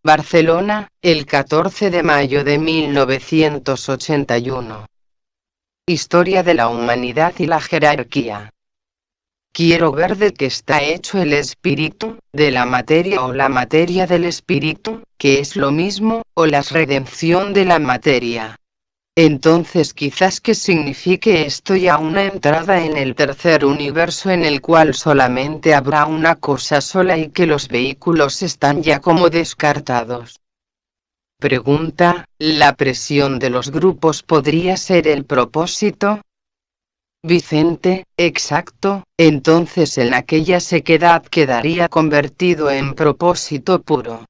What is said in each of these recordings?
Barcelona, el 14 de mayo de 1981. Historia de la humanidad y la jerarquía. Quiero ver de qué está hecho el espíritu, de la materia o la materia del espíritu, que es lo mismo, o la redención de la materia. Entonces quizás que signifique esto ya una entrada en el tercer universo en el cual solamente habrá una cosa sola y que los vehículos están ya como descartados. Pregunta, ¿la presión de los grupos podría ser el propósito? Vicente, exacto, entonces en aquella sequedad quedaría convertido en propósito puro.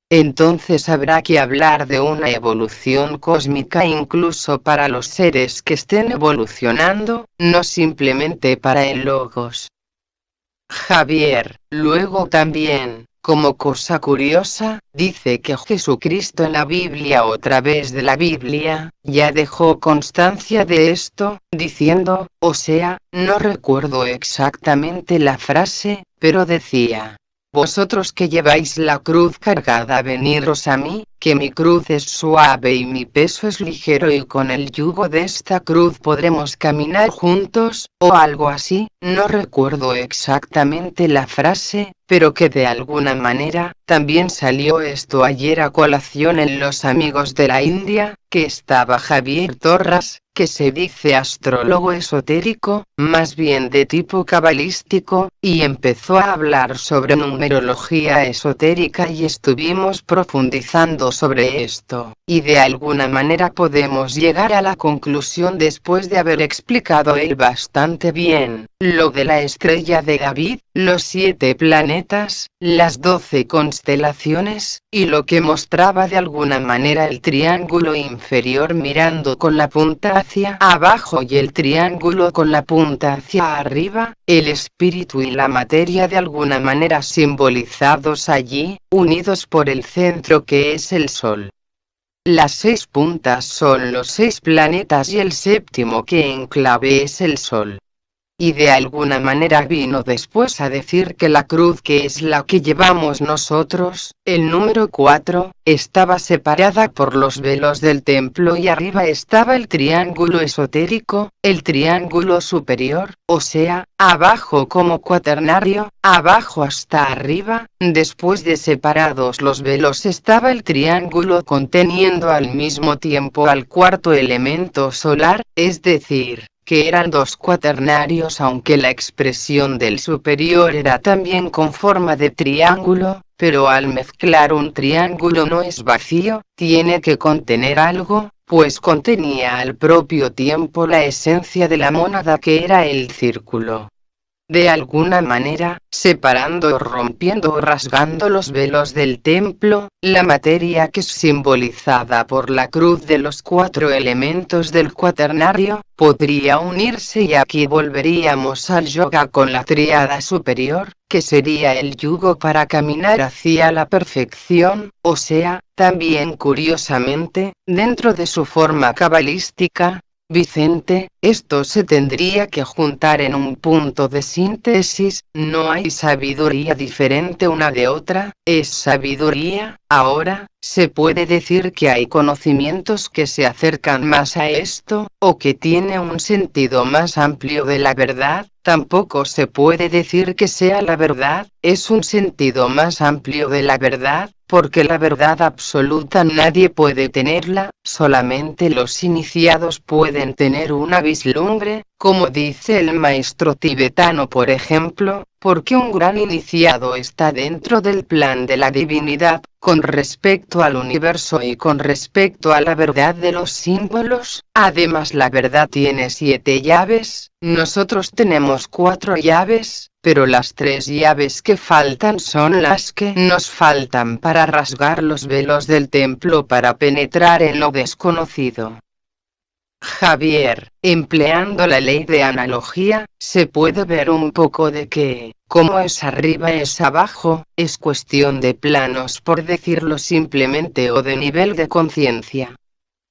Entonces habrá que hablar de una evolución cósmica incluso para los seres que estén evolucionando, no simplemente para el logos. Javier, luego también, como cosa curiosa, dice que Jesucristo en la Biblia o a través de la Biblia, ya dejó constancia de esto, diciendo, o sea, no recuerdo exactamente la frase, pero decía: vosotros que lleváis la cruz cargada, veniros a mí, que mi cruz es suave y mi peso es ligero y con el yugo de esta cruz podremos caminar juntos, o algo así, no recuerdo exactamente la frase, pero que de alguna manera, también salió esto ayer a colación en Los Amigos de la India, que estaba Javier Torras, que se dice astrólogo esotérico, más bien de tipo cabalístico, y empezó a hablar sobre numerología esotérica y estuvimos profundizando sobre esto, y de alguna manera podemos llegar a la conclusión después de haber explicado él bastante bien, lo de la estrella de David, los 7 planetas, las 12 constelaciones, y lo que mostraba de alguna manera el triángulo inferior mirando con la punta hacia abajo y el triángulo con la punta hacia arriba, el espíritu y la materia de alguna manera simbolizados allí, unidos por el centro que es el Sol. Las 6 puntas son los 6 planetas y el séptimo que en clave es el Sol. Y de alguna manera vino después a decir que la cruz, que es la que llevamos nosotros, el número 4, estaba separada por los velos del templo y arriba estaba el triángulo esotérico, el triángulo superior, o sea, abajo como cuaternario, abajo hasta arriba, después de separados los velos estaba el triángulo conteniendo al mismo tiempo al cuarto elemento solar, es decir, que eran 2 cuaternarios, aunque la expresión del superior era también con forma de triángulo, pero al mezclar un triángulo no es vacío, tiene que contener algo, pues contenía al propio tiempo la esencia de la mónada que era el círculo. De alguna manera, separando, rompiendo o rasgando los velos del templo, la materia que es simbolizada por la cruz de los 4 elementos del cuaternario, podría unirse y aquí volveríamos al yoga con la tríada superior, que sería el yugo para caminar hacia la perfección, o sea, también curiosamente, dentro de su forma cabalística. Vicente, esto se tendría que juntar en un punto de síntesis, no hay sabiduría diferente una de otra, es sabiduría. Ahora, se puede decir que hay conocimientos que se acercan más a esto, o que tiene un sentido más amplio de la verdad. Tampoco se puede decir que sea la verdad, es un sentido más amplio de la verdad, porque la verdad absoluta nadie puede tenerla, solamente los iniciados pueden tener una vislumbre, como dice el maestro tibetano por ejemplo, porque un gran iniciado está dentro del plan de la divinidad, con respecto al universo y con respecto a la verdad de los símbolos. Además la verdad tiene 7 llaves, nosotros tenemos 4 llaves, pero las 3 llaves que faltan son las que nos faltan para rasgar los velos del templo para penetrar en lo desconocido. Javier, empleando la ley de analogía, se puede ver un poco de que, como es arriba es abajo, es cuestión de planos por decirlo simplemente o de nivel de conciencia.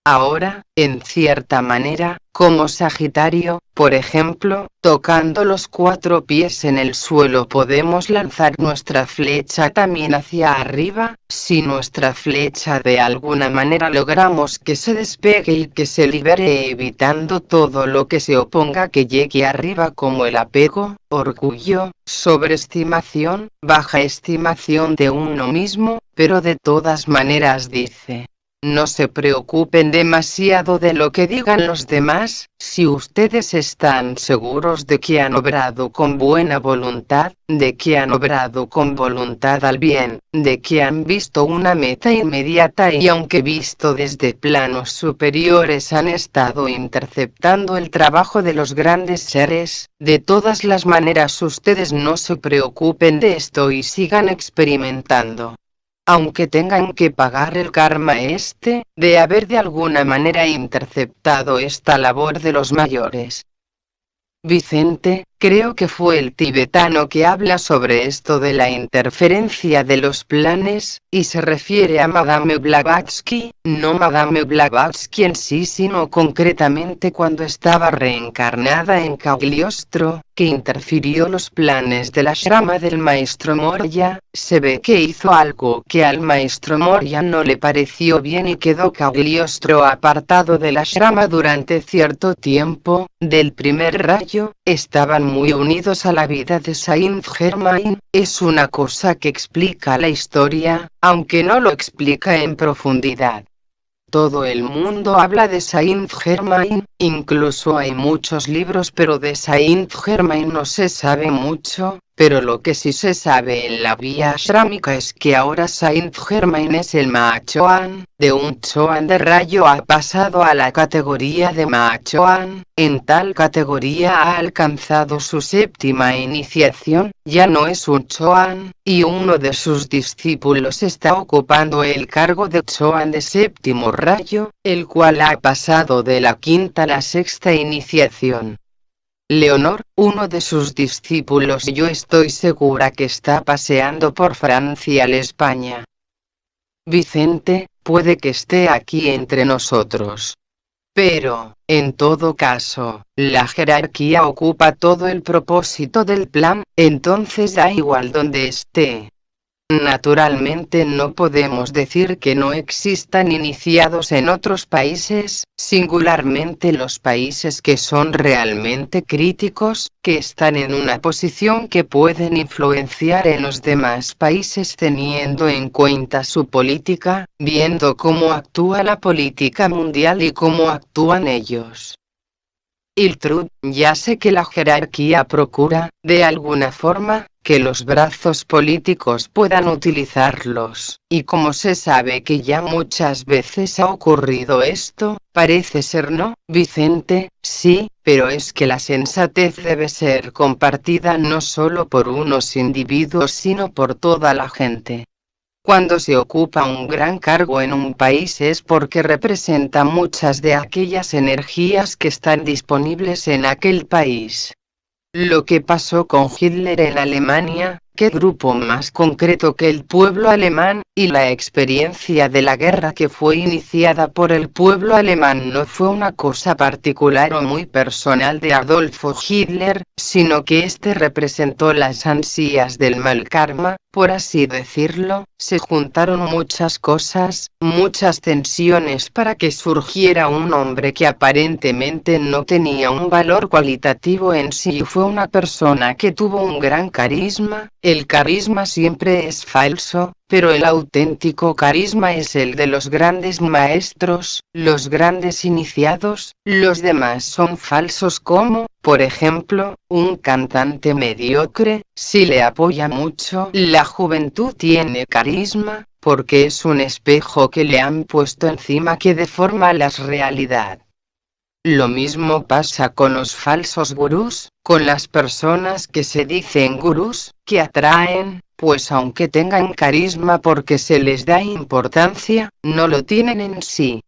Ahora, en cierta manera, como Sagitario, por ejemplo, tocando los 4 pies en el suelo podemos lanzar nuestra flecha también hacia arriba. Si nuestra flecha de alguna manera logramos que se despegue y que se libere evitando todo lo que se oponga que llegue arriba como el apego, orgullo, sobreestimación, baja estimación de uno mismo, pero de todas maneras dice: no se preocupen demasiado de lo que digan los demás, si ustedes están seguros de que han obrado con buena voluntad, de que han obrado con voluntad al bien, de que han visto una meta inmediata y aunque visto desde planos superiores han estado interceptando el trabajo de los grandes seres, de todas las maneras ustedes no se preocupen de esto y sigan experimentando. Aunque tengan que pagar el karma de haber de alguna manera interceptado esta labor de los mayores. Vicente, creo que fue el tibetano que habla sobre esto de la interferencia de los planes, y se refiere a Madame Blavatsky, no Madame Blavatsky en sí sino concretamente cuando estaba reencarnada en Cagliostro, que interfirió los planes del ashrama del maestro Morya. Se ve que hizo algo que al maestro Morya no le pareció bien y quedó Cagliostro apartado del ashrama durante cierto tiempo. Del primer rayo, estaban muy unidos a la vida de Saint-Germain, es una cosa que explica la historia, aunque no lo explica en profundidad. Todo el mundo habla de Saint-Germain, incluso hay muchos libros, pero de Saint-Germain no se sabe mucho, pero lo que sí se sabe en la vía ashrámica es que ahora Saint-Germain es el Mahachohan, de un Chohan de rayo ha pasado a la categoría de Mahachohan, en tal categoría ha alcanzado su 7ª iniciación, ya no es un Chohan, y uno de sus discípulos está ocupando el cargo de Chohan de 7º rayo, el cual ha pasado de la 5ª a la 6ª iniciación. Leonor, uno de sus discípulos, yo estoy segura que está paseando por Francia a la España. Vicente, puede que esté aquí entre nosotros. Pero, en todo caso, la jerarquía ocupa todo el propósito del plan, entonces da igual donde esté. Naturalmente no podemos decir que no existan iniciados en otros países, singularmente los países que son realmente críticos, que están en una posición que pueden influenciar en los demás países teniendo en cuenta su política, viendo cómo actúa la política mundial y cómo actúan ellos. Iltrud, ya sé que la jerarquía procura, de alguna forma, que los brazos políticos puedan utilizarlos, y como se sabe que ya muchas veces ha ocurrido esto, parece ser no, Vicente, sí, pero es que la sensatez debe ser compartida no solo por unos individuos sino por toda la gente. Cuando se ocupa un gran cargo en un país es porque representa muchas de aquellas energías que están disponibles en aquel país. Lo que pasó con Hitler en Alemania, ¿qué grupo más concreto que el pueblo alemán? Y la experiencia de la guerra que fue iniciada por el pueblo alemán no fue una cosa particular o muy personal de Adolfo Hitler, sino que este representó las ansias del mal karma, por así decirlo. Se juntaron muchas cosas, muchas tensiones para que surgiera un hombre que aparentemente no tenía un valor cualitativo en sí y fue una persona que tuvo un gran carisma. El carisma siempre es falso, pero el auténtico carisma es el de los grandes maestros, los grandes iniciados. Los demás son falsos como, por ejemplo, un cantante mediocre. Si le apoya mucho, la juventud tiene carisma, porque es un espejo que le han puesto encima que deforma la realidad. Lo mismo pasa con los falsos gurús, con las personas que se dicen gurús, que atraen, pues aunque tengan carisma porque se les da importancia, no lo tienen en sí.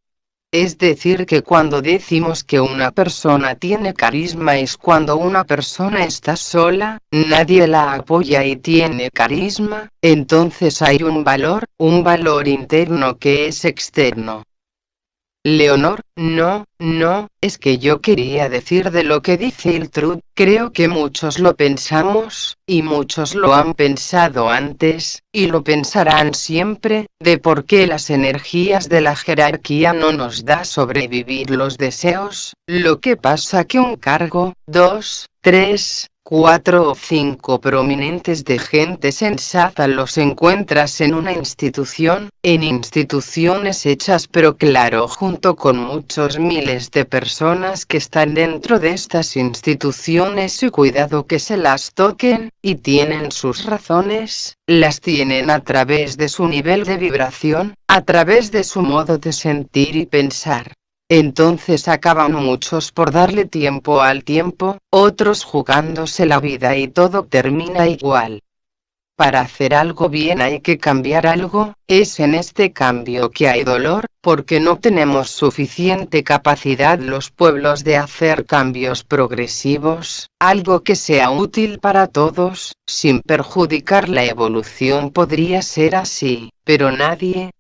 Es decir que cuando decimos que una persona tiene carisma es cuando una persona está sola, nadie la apoya y tiene carisma, entonces hay un valor interno que es externo. Leonor, no, es que yo quería decir de lo que dice Iltrud, creo que muchos lo pensamos, y muchos lo han pensado antes, y lo pensarán siempre, de por qué las energías de la jerarquía no nos da sobrevivir los deseos, lo que pasa que un cargo, 2, 3, 4 o 5 prominentes de gente sensata los encuentras en una institución, en instituciones hechas pero claro junto con muchos miles de personas que están dentro de estas instituciones y cuidado que se las toquen, y tienen sus razones, las tienen a través de su nivel de vibración, a través de su modo de sentir y pensar. Entonces acaban muchos por darle tiempo al tiempo, otros jugándose la vida y todo termina igual. Para hacer algo bien hay que cambiar algo, es en este cambio que hay dolor, porque no tenemos suficiente capacidad los pueblos de hacer cambios progresivos, algo que sea útil para todos, sin perjudicar la evolución podría ser así, pero nadie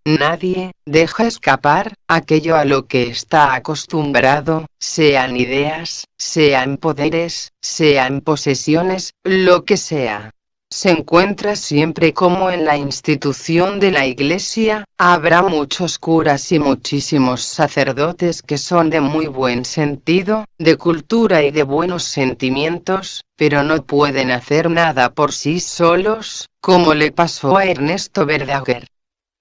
deja escapar aquello a lo que está acostumbrado, sean ideas, sean poderes, sean posesiones, lo que sea. Se encuentra siempre como en la institución de la iglesia, habrá muchos curas y muchísimos sacerdotes que son de muy buen sentido, de cultura y de buenos sentimientos, pero no pueden hacer nada por sí solos, como le pasó a Ernesto Verdaguer.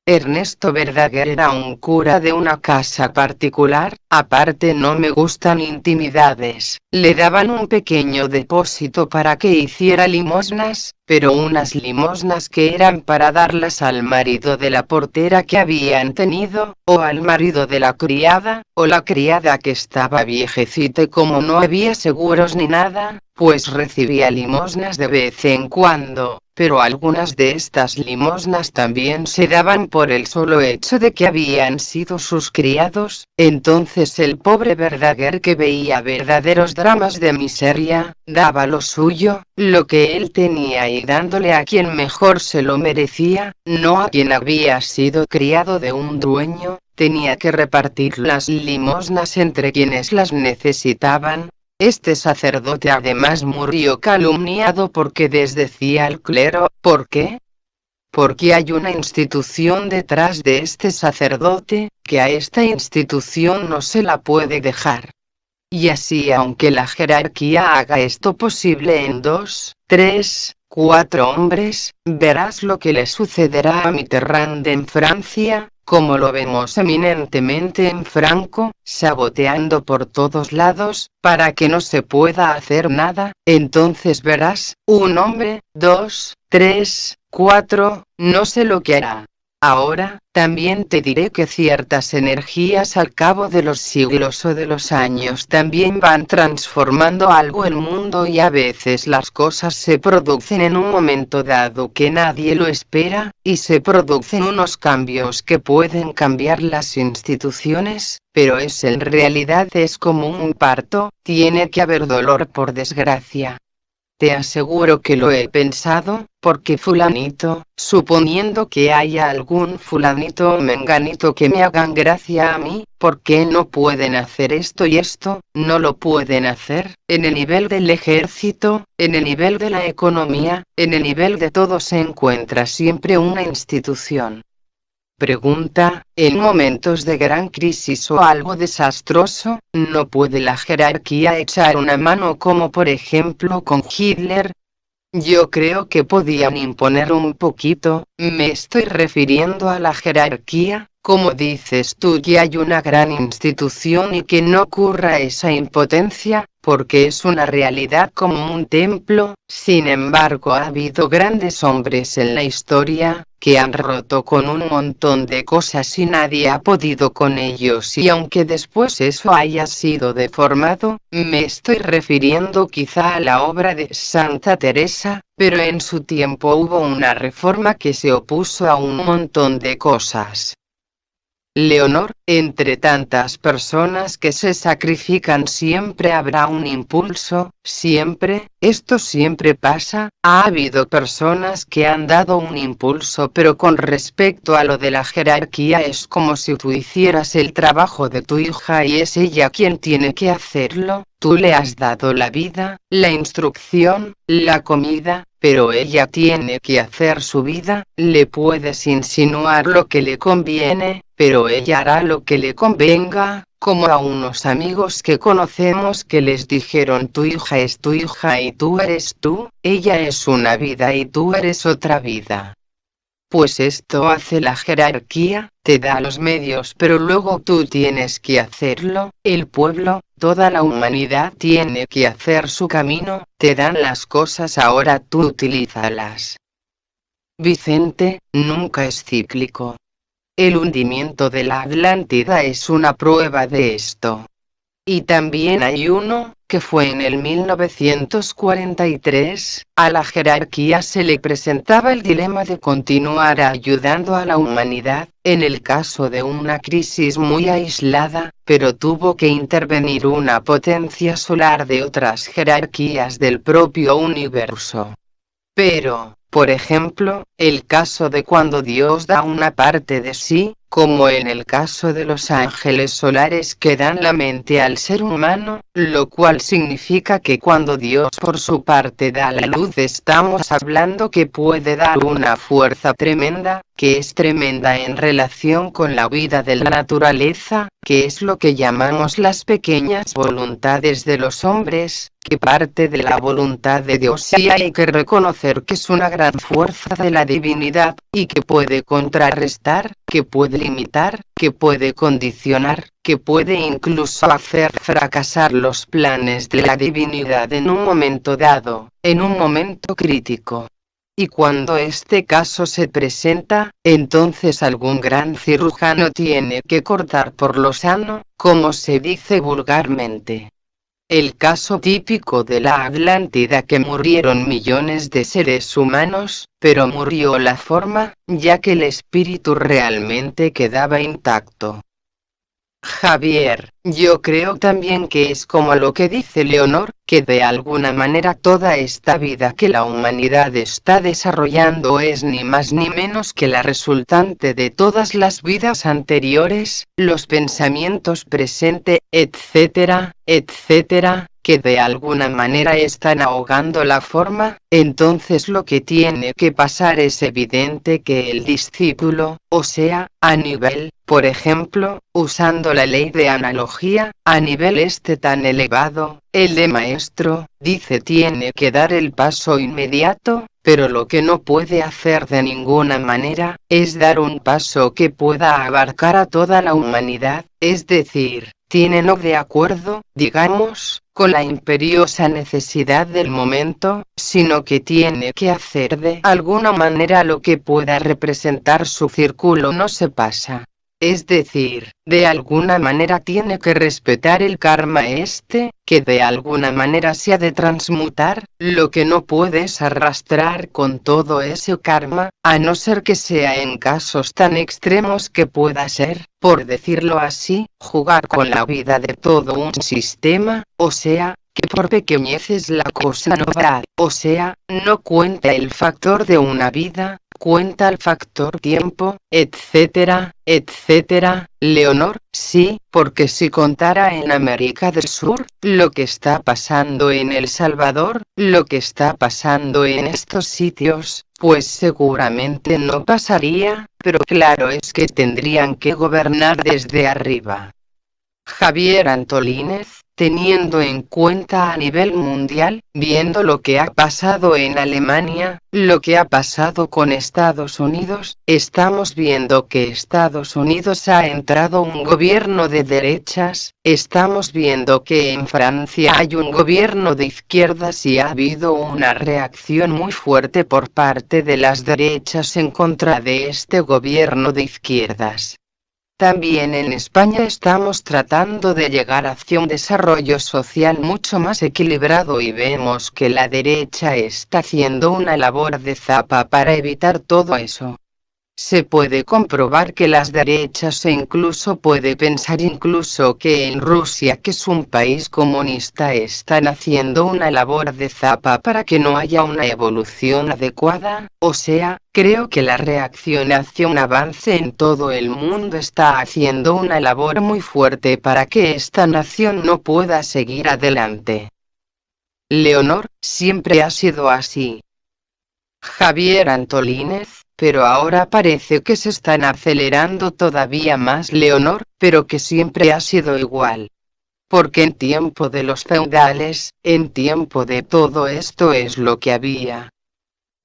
Ernesto Verdaguer era un cura de una casa particular, aparte no me gustan intimidades, le daban un pequeño depósito para que hiciera limosnas, pero unas limosnas que eran para darlas al marido de la portera que habían tenido, o al marido de la criada, o la criada que estaba viejecita y como no había seguros ni nada, pues recibía limosnas de vez en cuando. Pero algunas de estas limosnas también se daban por el solo hecho de que habían sido sus criados, entonces el pobre Verdaguer que veía verdaderos dramas de miseria, daba lo suyo, lo que él tenía y dándole a quien mejor se lo merecía, no a quien había sido criado de un dueño, tenía que repartir las limosnas entre quienes las necesitaban. Este sacerdote además murió calumniado porque desdecía al clero. ¿Por qué? Porque hay una institución detrás de este sacerdote, que a esta institución no se la puede dejar. Y así aunque la jerarquía haga esto posible en 2, 3, 4 hombres, verás lo que le sucederá a Mitterrand en Francia, como lo vemos eminentemente en Franco, saboteando por todos lados, para que no se pueda hacer nada, entonces verás, un hombre, 2, 3, 4, no sé lo que hará. Ahora, también te diré que ciertas energías al cabo de los siglos o de los años también van transformando algo el mundo y a veces las cosas se producen en un momento dado que nadie lo espera, y se producen unos cambios que pueden cambiar las instituciones, pero en realidad es como un parto, tiene que haber dolor por desgracia. Te aseguro que lo he pensado, porque fulanito, suponiendo que haya algún fulanito o menganito que me hagan gracia a mí, ¿por qué no pueden hacer esto y esto? No lo pueden hacer, en el nivel del ejército, en el nivel de la economía, en el nivel de todo se encuentra siempre una institución. Pregunta, en momentos de gran crisis o algo desastroso, ¿no puede la jerarquía echar una mano como por ejemplo con Hitler? Yo creo que podían imponer un poquito, me estoy refiriendo a la jerarquía, como dices tú que hay una gran institución y que no ocurra esa impotencia, porque es una realidad como un templo, sin embargo ha habido grandes hombres en la historia, que han roto con un montón de cosas y nadie ha podido con ellos y aunque después eso haya sido deformado, me estoy refiriendo quizá a la obra de Santa Teresa, pero en su tiempo hubo una reforma que se opuso a un montón de cosas. Leonor, entre tantas personas que se sacrifican siempre habrá un impulso, siempre, esto siempre pasa, ha habido personas que han dado un impulso, pero con respecto a lo de la jerarquía es como si tú hicieras el trabajo de tu hija y es ella quien tiene que hacerlo. Tú le has dado la vida, la instrucción, la comida, pero ella tiene que hacer su vida. Le puedes insinuar lo que le conviene, pero ella hará lo que le convenga, como a unos amigos que conocemos que les dijeron tu hija es tu hija y tú eres tú, ella es una vida y tú eres otra vida. Pues esto hace la jerarquía, te da los medios pero luego tú tienes que hacerlo, el pueblo, toda la humanidad tiene que hacer su camino, te dan las cosas ahora tú utilízalas. Vicente, nunca es cíclico. El hundimiento de la Atlántida es una prueba de esto. Y también hay uno, que fue en el 1943, a la jerarquía se le presentaba el dilema de continuar ayudando a la humanidad, en el caso de una crisis muy aislada, pero tuvo que intervenir una potencia solar de otras jerarquías del propio universo. Pero, por ejemplo, el caso de cuando Dios da una parte de sí, como en el caso de los ángeles solares que dan la mente al ser humano, lo cual significa que cuando Dios por su parte da la luz estamos hablando que puede dar una fuerza tremenda, que es tremenda en relación con la vida de la naturaleza, que es lo que llamamos las pequeñas voluntades de los hombres, que parte de la voluntad de Dios y hay que reconocer que es una gran fuerza de la divinidad, y que puede contrarrestar, que puede limitar, que puede condicionar, que puede incluso hacer fracasar los planes de la divinidad en un momento dado, en un momento crítico. Y cuando este caso se presenta, entonces algún gran cirujano tiene que cortar por lo sano, como se dice vulgarmente. El caso típico de la Atlántida que murieron millones de seres humanos, pero murió la forma, ya que el espíritu realmente quedaba intacto. Javier, yo creo también que es como lo que dice Leonor, que de alguna manera toda esta vida que la humanidad está desarrollando es ni más ni menos que la resultante de todas las vidas anteriores, los pensamientos presente, etcétera, etcétera, que de alguna manera están ahogando la forma. Entonces lo que tiene que pasar es evidente que el discípulo, o sea, a nivel, por ejemplo, usando la ley de analogía, a nivel tan elevado, el de maestro, dice tiene que dar el paso inmediato, pero lo que no puede hacer de ninguna manera, es dar un paso que pueda abarcar a toda la humanidad, es decir, tiene no de acuerdo, digamos, con la imperiosa necesidad del momento, sino que tiene que hacer de alguna manera lo que pueda representar su círculo no se pasa. Es decir, de alguna manera tiene que respetar el karma que de alguna manera se ha de transmutar, lo que no puedes arrastrar con todo ese karma, a no ser que sea en casos tan extremos que pueda ser, por decirlo así, jugar con la vida de todo un sistema, o sea, que por pequeñeces la cosa no va, o sea, no cuenta el factor de una vida, cuenta el factor tiempo, etcétera, etcétera. Leonor, sí, porque si contara en América del Sur, lo que está pasando en El Salvador, lo que está pasando en estos sitios, pues seguramente no pasaría, pero claro es que tendrían que gobernar desde arriba. Javier Antolínez, teniendo en cuenta a nivel mundial, viendo lo que ha pasado en Alemania, lo que ha pasado con Estados Unidos, estamos viendo que Estados Unidos ha entrado un gobierno de derechas, estamos viendo que en Francia hay un gobierno de izquierdas y ha habido una reacción muy fuerte por parte de las derechas en contra de este gobierno de izquierdas. También en España estamos tratando de llegar hacia un desarrollo social mucho más equilibrado y vemos que la derecha está haciendo una labor de zapa para evitar todo eso. Se puede comprobar que las derechas e incluso puede pensar incluso que en Rusia, que es un país comunista, están haciendo una labor de zapa para que no haya una evolución adecuada. O sea, creo que la reacción hacia un avance en todo el mundo está haciendo una labor muy fuerte para que esta nación no pueda seguir adelante. Leonor, siempre ha sido así. Javier Antolínez, pero ahora parece que se están acelerando todavía más. Leonor, pero que siempre ha sido igual. Porque en tiempo de los feudales, en tiempo de todo esto es lo que había.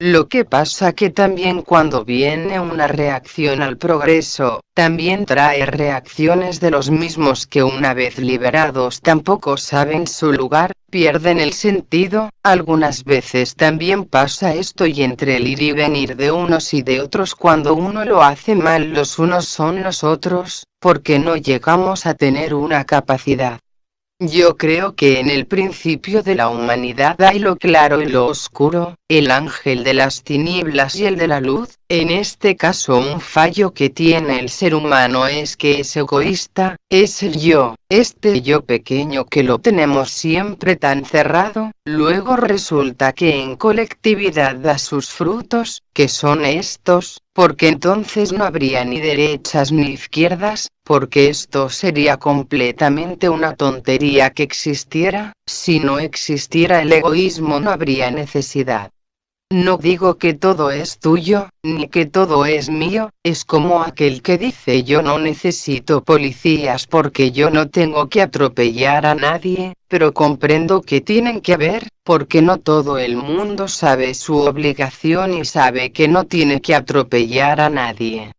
Lo que pasa que también cuando viene una reacción al progreso, también trae reacciones de los mismos que una vez liberados tampoco saben su lugar, pierden el sentido. Algunas veces también pasa esto y entre el ir y venir de unos y de otros, cuando uno lo hace mal los unos son los otros, porque no llegamos a tener una capacidad. Yo creo que en el principio de la humanidad hay lo claro y lo oscuro, el ángel de las tinieblas y el de la luz. En este caso un fallo que tiene el ser humano es que es egoísta, es el yo, este yo pequeño que lo tenemos siempre tan cerrado. Luego resulta que en colectividad da sus frutos, que son estos, porque entonces no habría ni derechas ni izquierdas, porque esto sería completamente una tontería que existiera. Si no existiera el egoísmo no habría necesidad. No digo que todo es tuyo, ni que todo es mío, es como aquel que dice yo no necesito policías porque yo no tengo que atropellar a nadie, pero comprendo que tienen que haber, porque no todo el mundo sabe su obligación y sabe que no tiene que atropellar a nadie.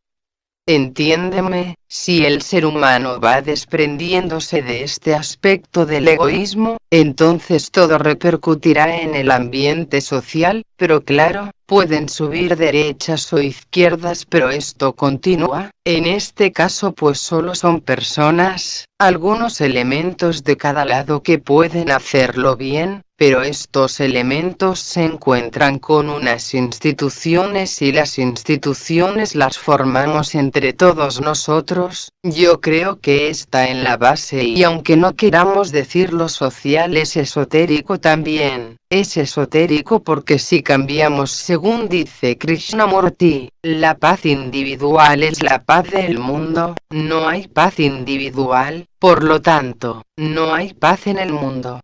Entiéndeme, si el ser humano va desprendiéndose de este aspecto del egoísmo, entonces todo repercutirá en el ambiente social, pero claro, pueden subir derechas o izquierdas, pero esto continúa. En este caso pues solo son personas, algunos elementos de cada lado que pueden hacerlo bien, pero estos elementos se encuentran con unas instituciones y las instituciones las formamos entre todos nosotros. Yo creo que está en la base y aunque no queramos decirlo social es esotérico también. Es esotérico porque si cambiamos según dice Krishnamurti, la paz individual es la paz del mundo, no hay paz individual, por lo tanto, no hay paz en el mundo.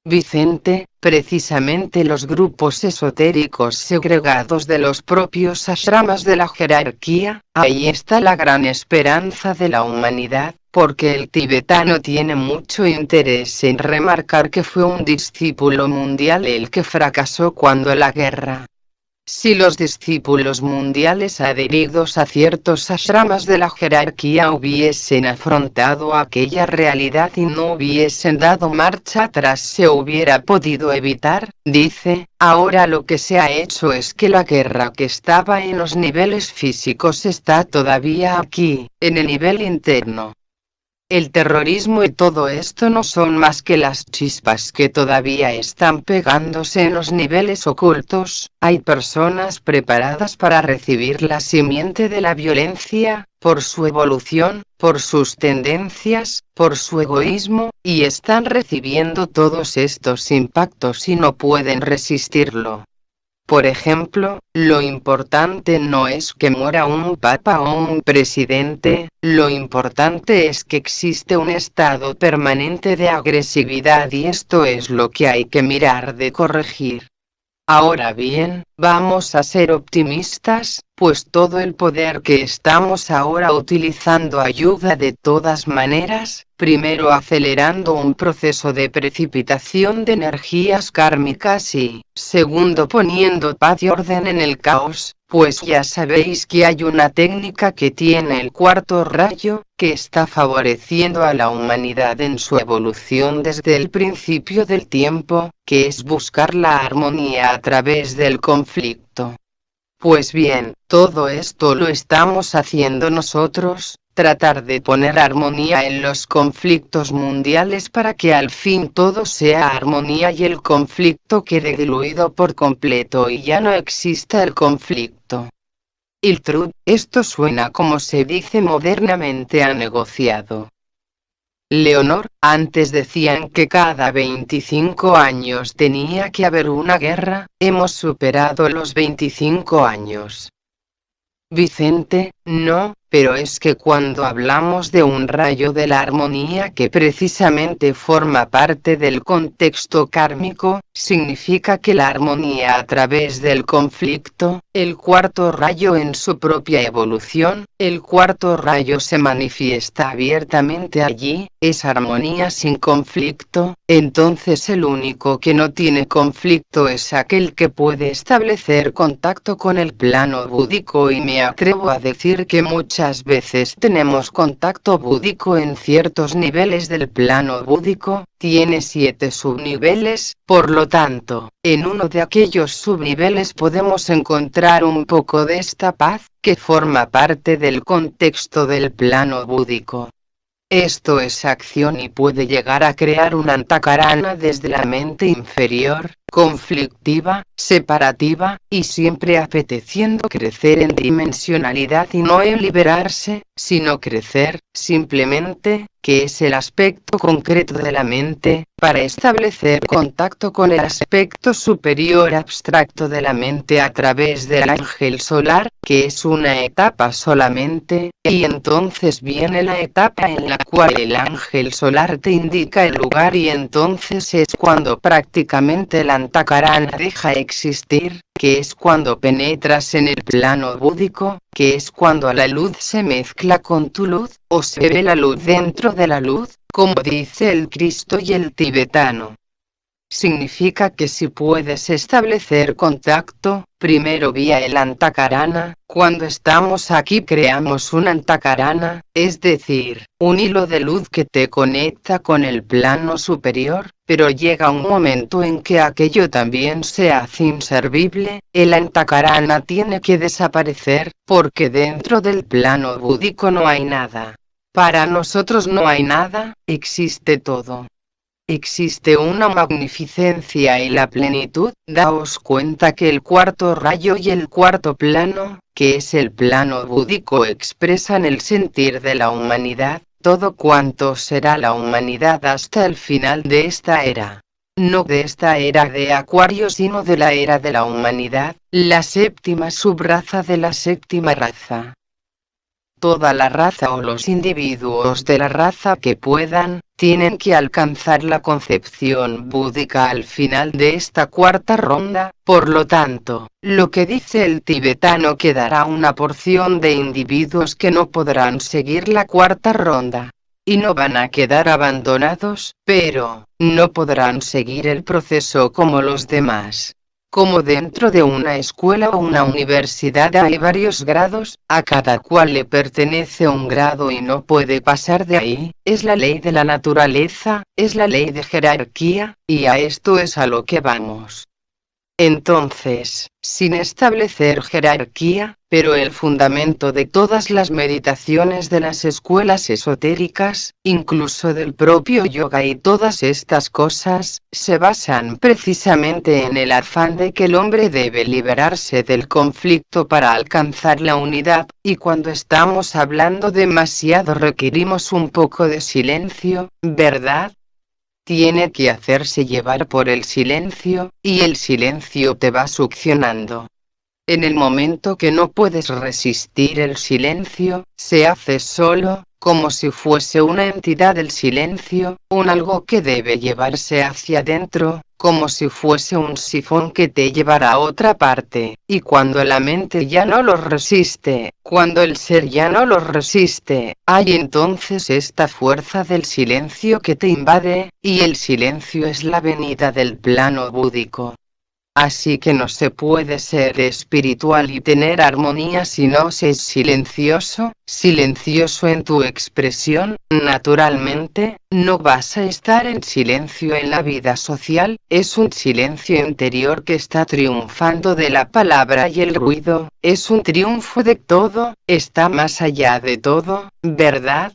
Vicente, precisamente los grupos esotéricos segregados de los propios ashramas de la jerarquía, ahí está la gran esperanza de la humanidad, porque el tibetano tiene mucho interés en remarcar que fue un discípulo mundial el que fracasó cuando la guerra. Si los discípulos mundiales adheridos a ciertos ashramas de la jerarquía hubiesen afrontado aquella realidad y no hubiesen dado marcha atrás, se hubiera podido evitar, dice. Ahora lo que se ha hecho es que la guerra que estaba en los niveles físicos está todavía aquí, en el nivel interno. El terrorismo y todo esto no son más que las chispas que todavía están pegándose en los niveles ocultos. Hay personas preparadas para recibir la simiente de la violencia, por su evolución, por sus tendencias, por su egoísmo, y están recibiendo todos estos impactos y no pueden resistirlo. Por ejemplo, lo importante no es que muera un papa o un presidente, lo importante es que existe un estado permanente de agresividad y esto es lo que hay que mirar de corregir. Ahora bien, vamos a ser optimistas, pues todo el poder que estamos ahora utilizando ayuda de todas maneras, primero acelerando un proceso de precipitación de energías kármicas y, segundo poniendo paz y orden en el caos, pues ya sabéis que hay una técnica que tiene el cuarto rayo, que está favoreciendo a la humanidad en su evolución desde el principio del tiempo, que es buscar la armonía a través del conflicto. Pues bien, todo esto lo estamos haciendo nosotros, tratar de poner armonía en los conflictos mundiales para que al fin todo sea armonía y el conflicto quede diluido por completo y ya no exista el conflicto. Il truth, esto suena como se dice modernamente a negociado. Leonor, antes decían que cada 25 años tenía que haber una guerra, hemos superado los 25 años. Vicente, no, pero es que cuando hablamos de un rayo de la armonía que precisamente forma parte del contexto kármico, significa que la armonía a través del conflicto, el cuarto rayo en su propia evolución, el cuarto rayo se manifiesta abiertamente allí, es armonía sin conflicto, entonces el único que no tiene conflicto es aquel que puede establecer contacto con el plano búdico y me atrevo a decir que muchas veces tenemos contacto búdico en ciertos niveles del plano búdico, tiene 7 subniveles, por lo tanto, en uno de aquellos subniveles podemos encontrar un poco de esta paz, que forma parte del contexto del plano búdico. Esto es acción y puede llegar a crear una antakarana desde la mente inferior, conflictiva, separativa, y siempre apeteciendo crecer en dimensionalidad y no en liberarse, sino crecer, simplemente, que es el aspecto concreto de la mente, para establecer contacto con el aspecto superior abstracto de la mente a través del ángel solar, que es una etapa solamente, y entonces viene la etapa en la cual el ángel solar te indica el lugar y entonces es cuando prácticamente la antakarana deja existir, que es cuando penetras en el plano búdico, que es cuando la luz se mezcla con tu luz, o se ve la luz dentro de la luz, como dice el Cristo y el tibetano. Significa que si puedes establecer contacto, primero vía el antakarana, cuando estamos aquí creamos un antakarana, es decir, un hilo de luz que te conecta con el plano superior, pero llega un momento en que aquello también se hace inservible, el antakarana tiene que desaparecer, porque dentro del plano búdico no hay nada. Para nosotros no hay nada, existe todo. Existe una magnificencia y la plenitud, daos cuenta que el cuarto rayo y el cuarto plano, que es el plano búdico, expresan el sentir de la humanidad, todo cuanto será la humanidad hasta el final de esta era. No de esta era de Acuario sino de la era de la humanidad, la séptima subraza de la séptima raza. Toda la raza o los individuos de la raza que puedan, tienen que alcanzar la concepción búdica al final de esta cuarta ronda, por lo tanto, lo que dice el tibetano quedará una porción de individuos que no podrán seguir la cuarta ronda. Y no van a quedar abandonados, pero, no podrán seguir el proceso como los demás. Como dentro de una escuela o una universidad hay varios grados, a cada cual le pertenece un grado y no puede pasar de ahí, es la ley de la naturaleza, es la ley de jerarquía, y a esto es a lo que vamos. Entonces, sin establecer jerarquía, pero el fundamento de todas las meditaciones de las escuelas esotéricas, incluso del propio yoga y todas estas cosas, se basan precisamente en el afán de que el hombre debe liberarse del conflicto para alcanzar la unidad, y cuando estamos hablando demasiado requerimos un poco de silencio, ¿verdad? Tiene que hacerse llevar por el silencio, y el silencio te va succionando. En el momento que no puedes resistir el silencio, se hace solo, como si fuese una entidad del silencio, un algo que debe llevarse hacia adentro, como si fuese un sifón que te llevará a otra parte, y cuando la mente ya no lo resiste, cuando el ser ya no lo resiste, hay entonces esta fuerza del silencio que te invade, y el silencio es la venida del plano búdico. Así que no se puede ser espiritual y tener armonía si no se es silencioso, silencioso en tu expresión, naturalmente, no vas a estar en silencio en la vida social, es un silencio interior que está triunfando de la palabra y el ruido, es un triunfo de todo, está más allá de todo, ¿verdad?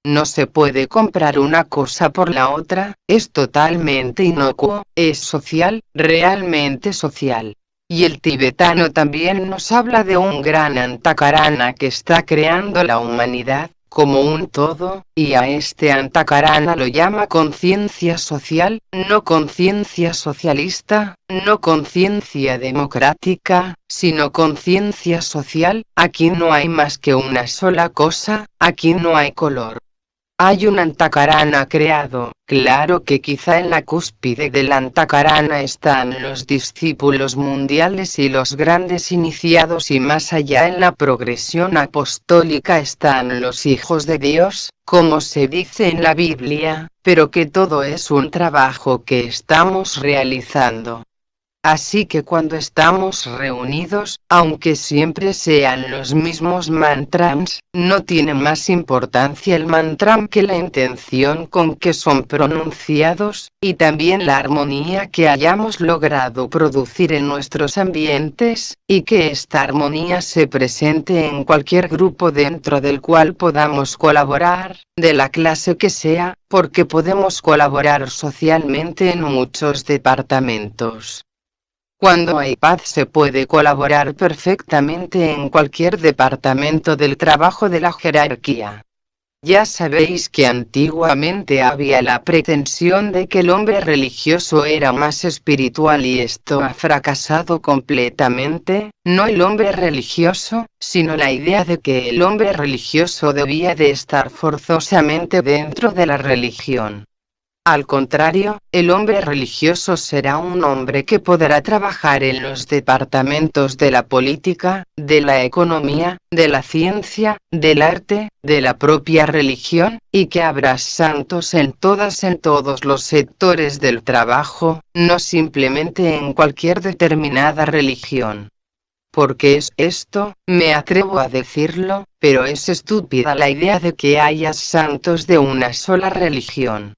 No se puede comprar una cosa por la otra, es totalmente inocuo, es social, realmente social. Y el tibetano también nos habla de un gran Antakarana que está creando la humanidad como un todo, y a este Antakarana lo llama conciencia social, no conciencia socialista, no conciencia democrática, sino conciencia social. Aquí no hay más que una sola cosa, aquí no hay color. Hay un Antakarana creado, claro que quizá en la cúspide del Antakarana están los discípulos mundiales y los grandes iniciados, y más allá en la progresión apostólica están los hijos de Dios, como se dice en la Biblia, pero que todo es un trabajo que estamos realizando. Así que cuando estamos reunidos, aunque siempre sean los mismos mantras, no tiene más importancia el mantra que la intención con que son pronunciados, y también la armonía que hayamos logrado producir en nuestros ambientes, y que esta armonía se presente en cualquier grupo dentro del cual podamos colaborar, de la clase que sea, porque podemos colaborar socialmente en muchos departamentos. Cuando hay paz se puede colaborar perfectamente en cualquier departamento del trabajo de la jerarquía. Ya sabéis que antiguamente había la pretensión de que el hombre religioso era más espiritual, y esto ha fracasado completamente. No el hombre religioso, sino la idea de que el hombre religioso debía de estar forzosamente dentro de la religión. Al contrario, el hombre religioso será un hombre que podrá trabajar en los departamentos de la política, de la economía, de la ciencia, del arte, de la propia religión, y que habrá santos en todos los sectores del trabajo, no simplemente en cualquier determinada religión. Porque es esto, me atrevo a decirlo, pero es estúpida la idea de que haya santos de una sola religión.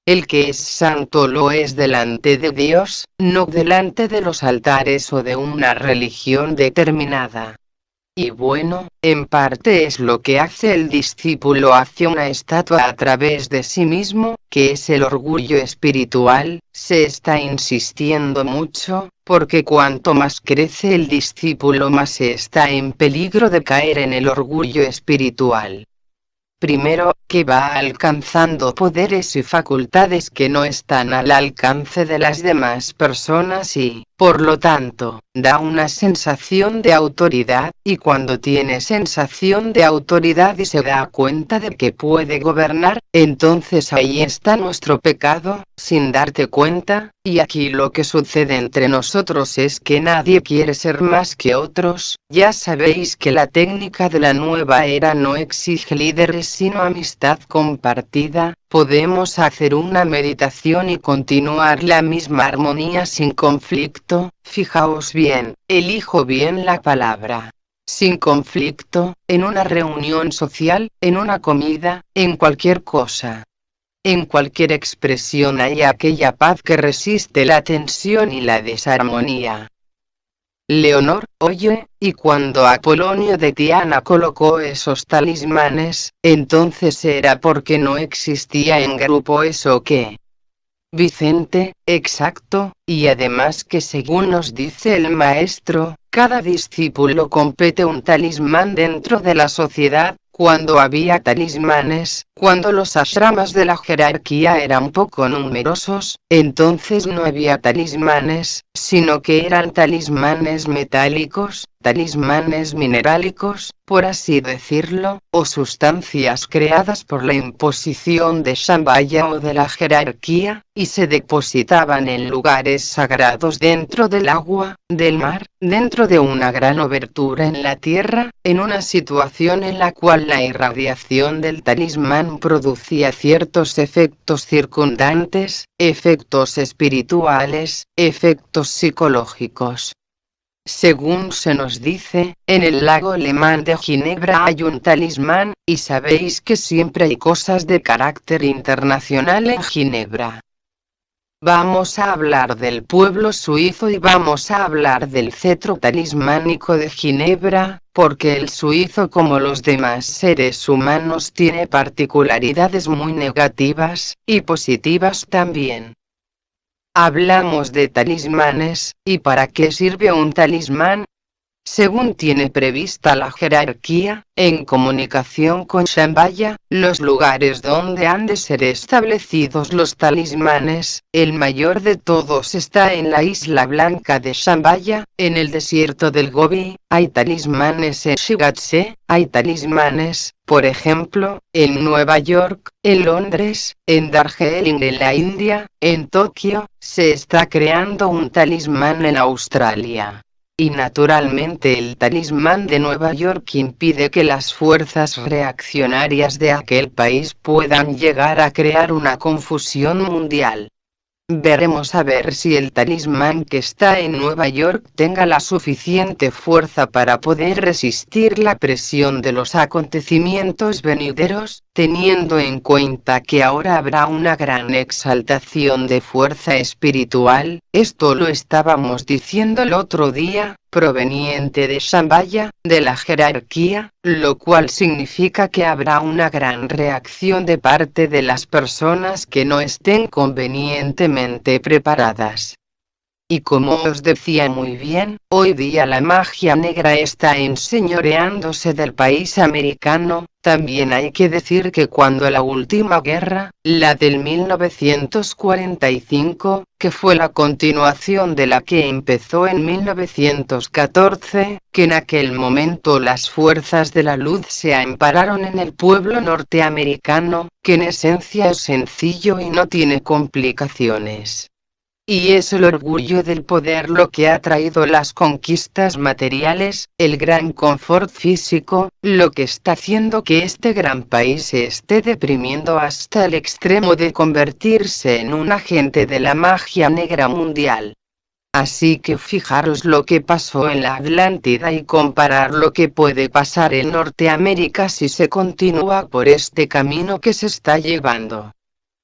El que es santo lo es delante de Dios, no delante de los altares o de una religión determinada. Y bueno, en parte es lo que hace el discípulo hacia una estatua a través de sí mismo, que es el orgullo espiritual. Se está insistiendo mucho, porque cuanto más crece el discípulo más está en peligro de caer en el orgullo espiritual. Primero, que va alcanzando poderes y facultades que no están al alcance de las demás personas y, por lo tanto, da una sensación de autoridad, y cuando tiene sensación de autoridad y se da cuenta de que puede gobernar, entonces ahí está nuestro pecado, sin darte cuenta, y aquí lo que sucede entre nosotros es que nadie quiere ser más que otros. Ya sabéis que la técnica de la nueva era no exige líderes sino amistad compartida. Podemos hacer una meditación y continuar la misma armonía sin conflicto. Fijaos bien, elijo bien la palabra. Sin conflicto, en una reunión social, en una comida, en cualquier cosa. En cualquier expresión hay aquella paz que resiste la tensión y la desarmonía. Leonor, oye, y cuando Apolonio de Tiana colocó esos talismanes, entonces era porque no existía en grupo eso que... Vicente, exacto, y además que según nos dice el maestro, cada discípulo compete un talismán dentro de la sociedad. Cuando había talismanes, cuando los ashramas de la jerarquía eran poco numerosos, entonces no había talismanes, sino que eran talismanes metálicos, talismanes minerálicos, por así decirlo, o sustancias creadas por la imposición de Shambhaya o de la jerarquía, y se depositaban en lugares sagrados dentro del agua, del mar, dentro de una gran abertura en la tierra, en una situación en la cual la irradiación del talismán producía ciertos efectos circundantes, efectos espirituales, efectos psicológicos. Según se nos dice, en el lago Le Mans de Ginebra hay un talismán, y sabéis que siempre hay cosas de carácter internacional en Ginebra. Vamos a hablar del pueblo suizo y vamos a hablar del cetro talismánico de Ginebra, porque el suizo, como los demás seres humanos, tiene particularidades muy negativas, y positivas también. Hablamos de talismanes, ¿y para qué sirve un talismán? Según tiene prevista la jerarquía, en comunicación con Shambhaya, los lugares donde han de ser establecidos los talismanes, el mayor de todos está en la isla blanca de Shambhaya, en el desierto del Gobi. Hay talismanes en Shigatse, hay talismanes, por ejemplo, en Nueva York, en Londres, en Darjeeling en la India, en Tokio. Se está creando un talismán en Australia. Y naturalmente el talismán de Nueva York impide que las fuerzas reaccionarias de aquel país puedan llegar a crear una confusión mundial. Veremos a ver si el talismán que está en Nueva York tenga la suficiente fuerza para poder resistir la presión de los acontecimientos venideros, teniendo en cuenta que ahora habrá una gran exaltación de fuerza espiritual. Esto lo estábamos diciendo el otro día, proveniente de Shambhaya, de la jerarquía, lo cual significa que habrá una gran reacción de parte de las personas que no estén convenientemente preparadas. Y como os decía muy bien, hoy día la magia negra está enseñoreándose del país americano. También hay que decir que cuando la última guerra, la del 1945, que fue la continuación de la que empezó en 1914, que en aquel momento las fuerzas de la luz se ampararon en el pueblo norteamericano, que en esencia es sencillo y no tiene complicaciones. Y es el orgullo del poder lo que ha traído las conquistas materiales, el gran confort físico, lo que está haciendo que este gran país se esté deprimiendo hasta el extremo de convertirse en un agente de la magia negra mundial. Así que fijaros lo que pasó en la Atlántida y comparar lo que puede pasar en Norteamérica si se continúa por este camino que se está llevando.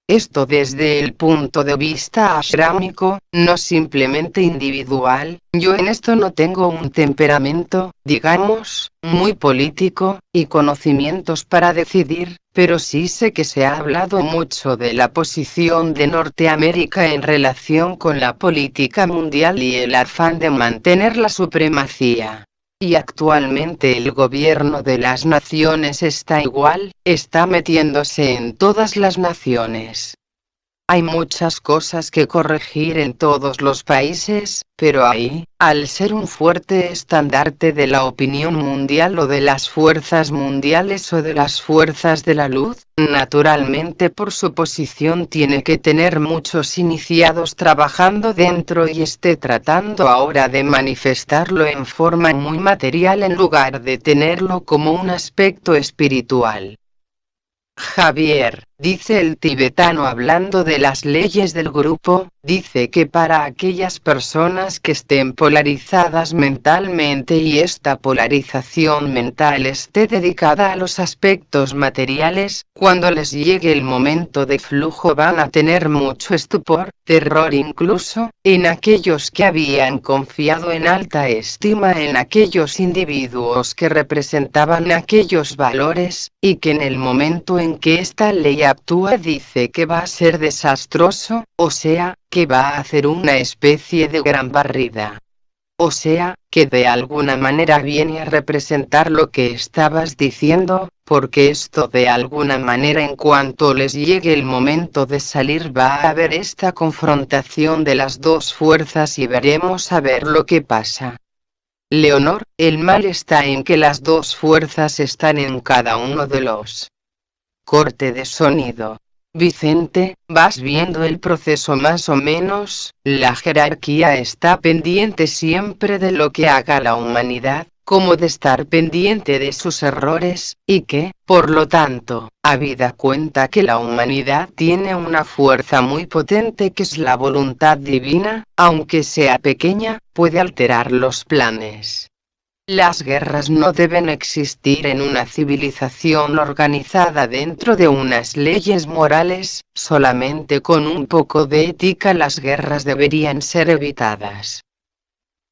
Esto desde el punto de vista ashrámico, no simplemente individual. Yo en esto no tengo un temperamento, digamos, muy político, y conocimientos para decidir, pero sí sé que se ha hablado mucho de la posición de Norteamérica en relación con la política mundial y el afán de mantener la supremacía. Y actualmente el gobierno de las naciones está igual, está metiéndose en todas las naciones. Hay muchas cosas que corregir en todos los países, pero ahí, al ser un fuerte estandarte de la opinión mundial o de las fuerzas mundiales o de las fuerzas de la luz, naturalmente por su posición tiene que tener muchos iniciados trabajando dentro y esté tratando ahora de manifestarlo en forma muy material en lugar de tenerlo como un aspecto espiritual. Javier, dice el tibetano hablando de las leyes del grupo, dice que para aquellas personas que estén polarizadas mentalmente y esta polarización mental esté dedicada a los aspectos materiales, cuando les llegue el momento de flujo van a tener mucho estupor, terror incluso, en aquellos que habían confiado en alta estima en aquellos individuos que representaban aquellos valores, y que en el momento en que esta ley actúa dice que va a ser desastroso, o sea, que va a hacer una especie de gran barrida. O sea, que de alguna manera viene a representar lo que estabas diciendo, porque esto de alguna manera en cuanto les llegue el momento de salir va a haber esta confrontación de las dos fuerzas y veremos a ver lo que pasa. Leonor, el mal está en que las dos fuerzas están en cada uno de los. Corte de sonido. Vicente, ¿vas viendo el proceso más o menos? La jerarquía está pendiente siempre de lo que haga la humanidad, como de estar pendiente de sus errores, y que, por lo tanto, habida cuenta que la humanidad tiene una fuerza muy potente que es la voluntad divina, aunque sea pequeña, puede alterar los planes. Las guerras no deben existir en una civilización organizada dentro de unas leyes morales, solamente con un poco de ética las guerras deberían ser evitadas.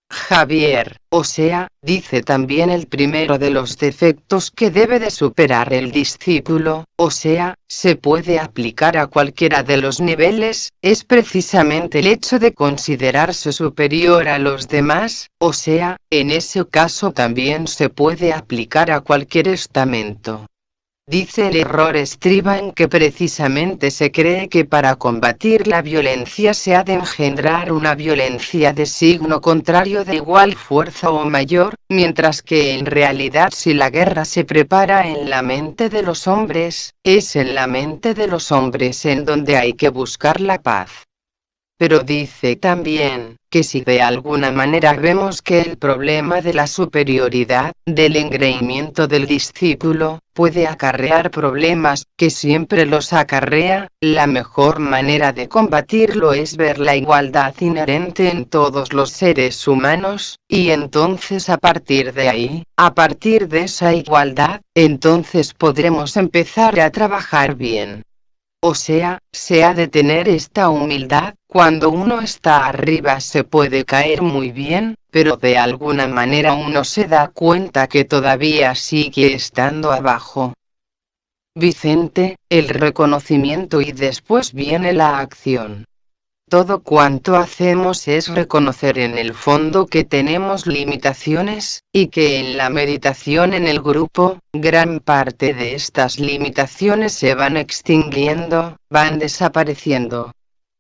Javier, o sea, dice también el primero de los defectos que debe de superar el discípulo, o sea, se puede aplicar a cualquiera de los niveles, es precisamente el hecho de considerarse superior a los demás, o sea, en ese caso también se puede aplicar a cualquier estamento. Dice el error estriba en que precisamente se cree que para combatir la violencia se ha de engendrar una violencia de signo contrario de igual fuerza o mayor, mientras que en realidad si la guerra se prepara en la mente de los hombres, es en la mente de los hombres en donde hay que buscar la paz. Pero dice también, que si de alguna manera vemos que el problema de la superioridad, del engreimiento del discípulo, puede acarrear problemas, que siempre los acarrea, la mejor manera de combatirlo es ver la igualdad inherente en todos los seres humanos, y entonces a partir de ahí, a partir de esa igualdad, entonces podremos empezar a trabajar bien. O sea, se ha de tener esta humildad, cuando uno está arriba se puede caer muy bien, pero de alguna manera uno se da cuenta que todavía sigue estando abajo. Vicente, el reconocimiento y después viene la acción. Todo cuanto hacemos es reconocer en el fondo que tenemos limitaciones, y que en la meditación en el grupo, gran parte de estas limitaciones se van extinguiendo, van desapareciendo.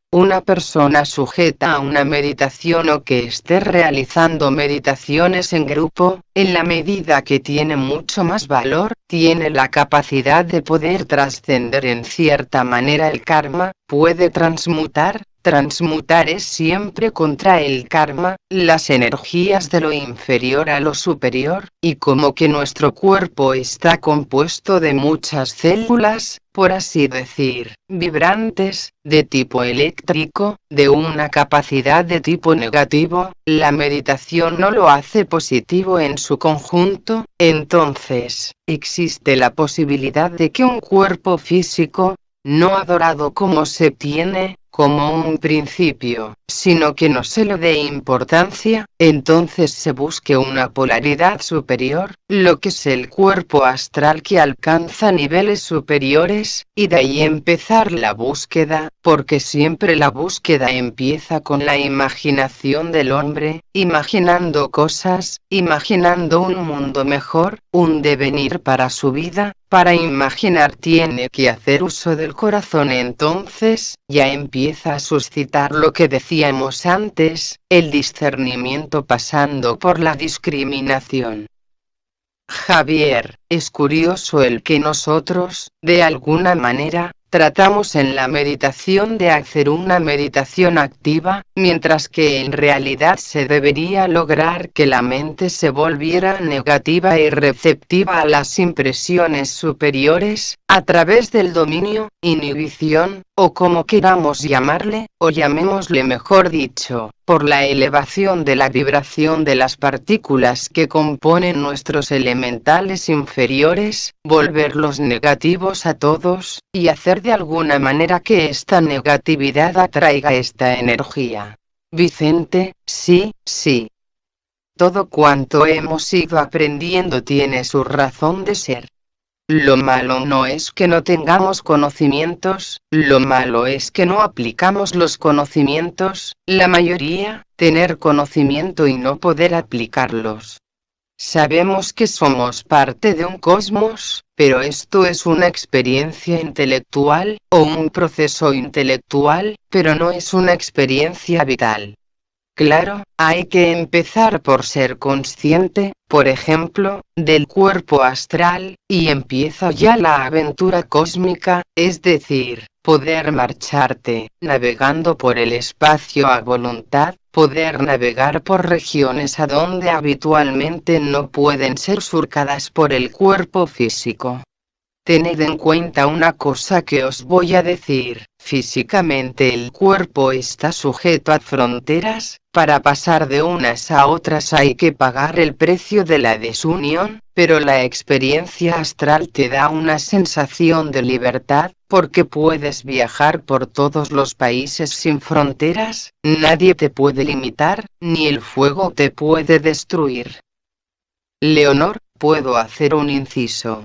Una persona sujeta a una meditación o que esté realizando meditaciones en grupo, en la medida que tiene mucho más valor, tiene la capacidad de poder trascender en cierta manera el karma, puede transmutar. Transmutar es siempre contra el karma, las energías de lo inferior a lo superior, y como que nuestro cuerpo está compuesto de muchas células, por así decir, vibrantes, de tipo eléctrico, de una capacidad de tipo negativo, la meditación no lo hace positivo en su conjunto, entonces, existe la posibilidad de que un cuerpo físico, no adorado como se tiene, como un principio, sino que no se le dé importancia, entonces se busque una polaridad superior, lo que es el cuerpo astral que alcanza niveles superiores, y de ahí empezar la búsqueda, porque siempre la búsqueda empieza con la imaginación del hombre, imaginando cosas, imaginando un mundo mejor, un devenir para su vida. Para imaginar tiene que hacer uso del corazón, entonces ya empieza a suscitar lo que decíamos antes, el discernimiento pasando por la discriminación. Javier, es curioso el que nosotros, de alguna manera, tratamos en la meditación de hacer una meditación activa, mientras que en realidad se debería lograr que la mente se volviera negativa y receptiva a las impresiones superiores, a través del dominio, inhibición, o como queramos llamarle, o llamémosle mejor dicho, por la elevación de la vibración de las partículas que componen nuestros elementales inferiores, volverlos negativos a todos, y hacer de alguna manera que esta negatividad atraiga esta energía. Vicente, sí, sí. Todo cuanto hemos ido aprendiendo tiene su razón de ser. Lo malo no es que no tengamos conocimientos, lo malo es que no aplicamos los conocimientos, la mayoría, tener conocimiento y no poder aplicarlos. Sabemos que somos parte de un cosmos, pero esto es una experiencia intelectual, o un proceso intelectual, pero no es una experiencia vital. Claro, hay que empezar por ser consciente, por ejemplo, del cuerpo astral, y empieza ya la aventura cósmica, es decir, poder marcharte, navegando por el espacio a voluntad, poder navegar por regiones a donde habitualmente no pueden ser surcadas por el cuerpo físico. Tened en cuenta una cosa que os voy a decir, Físicamente el cuerpo está sujeto a fronteras, para pasar de unas a otras hay que pagar el precio de la desunión, pero la experiencia astral te da una sensación de libertad, porque puedes viajar por todos los países sin fronteras, nadie te puede limitar, ni el fuego te puede destruir. Leonor, ¿puedo hacer un inciso?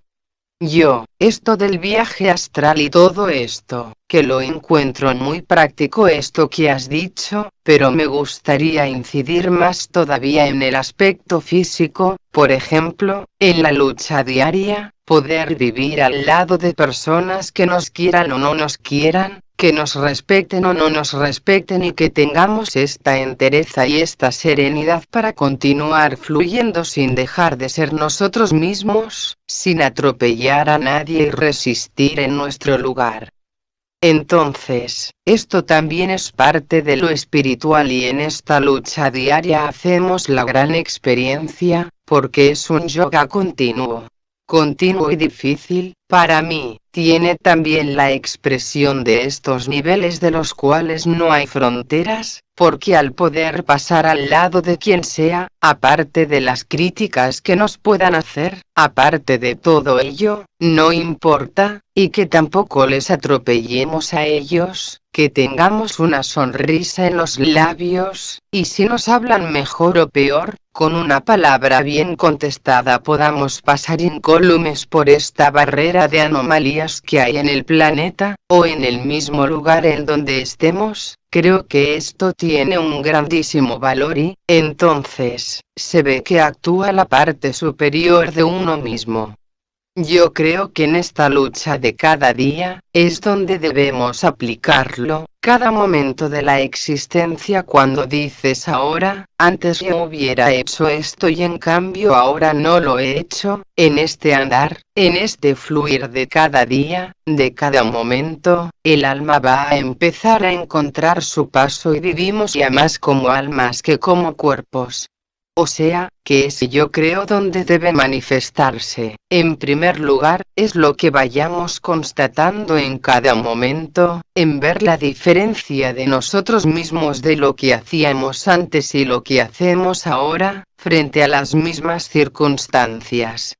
Esto del viaje astral y todo esto, que lo encuentro muy práctico esto que has dicho, pero me gustaría incidir más todavía en el aspecto físico, por ejemplo, en la lucha diaria, poder vivir al lado de personas que nos quieran o no nos quieran, que nos respeten o no nos respeten y que tengamos esta entereza y esta serenidad para continuar fluyendo sin dejar de ser nosotros mismos, sin atropellar a nadie y resistir en nuestro lugar. Entonces, esto también es parte de lo espiritual y en esta lucha diaria hacemos la gran experiencia, porque es un yoga continuo y difícil, para mí, tiene también la expresión de estos niveles de los cuales no hay fronteras, porque al poder pasar al lado de quien sea, aparte de las críticas que nos puedan hacer, aparte de todo ello, no importa, y que tampoco les atropellemos a ellos, que tengamos una sonrisa en los labios, y si nos hablan mejor o peor, con una palabra bien contestada podamos pasar incólumes por esta barrera de anomalías que hay en el planeta, o en el mismo lugar en donde estemos. Creo que esto tiene un grandísimo valor y, entonces, se ve que actúa la parte superior de uno mismo. Yo creo que en esta lucha de cada día, es donde debemos aplicarlo, cada momento de la existencia cuando dices ahora, antes yo hubiera hecho esto y en cambio ahora no lo he hecho, en este andar, en este fluir de cada día, de cada momento, el alma va a empezar a encontrar su paso y vivimos ya más como almas que como cuerpos. O sea, que es yo creo donde debe manifestarse. En primer lugar, es lo que vayamos constatando en cada momento, en ver la diferencia de nosotros mismos de lo que hacíamos antes y lo que hacemos ahora, frente a las mismas circunstancias.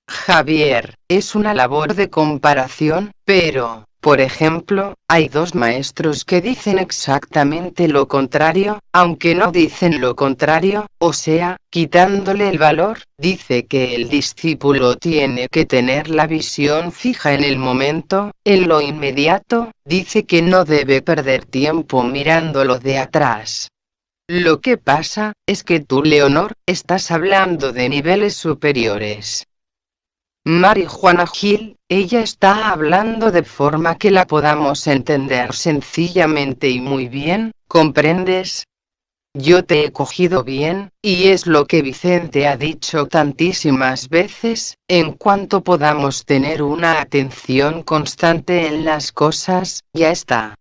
Javier, es una labor de comparación, pero, por ejemplo, hay dos maestros que dicen exactamente lo contrario, aunque no dicen lo contrario, o sea, quitándole el valor, dice que el discípulo tiene que tener la visión fija en el momento, en lo inmediato, dice que no debe perder tiempo mirándolo de atrás. Lo que pasa, es que tú, Leonor, estás hablando de niveles superiores. Mari Juana Gil, ella está hablando de forma que la podamos entender sencillamente y muy bien, ¿comprendes? Yo te he cogido bien, y es lo que Vicente ha dicho tantísimas veces, en cuanto podamos tener una atención constante en las cosas, ya está.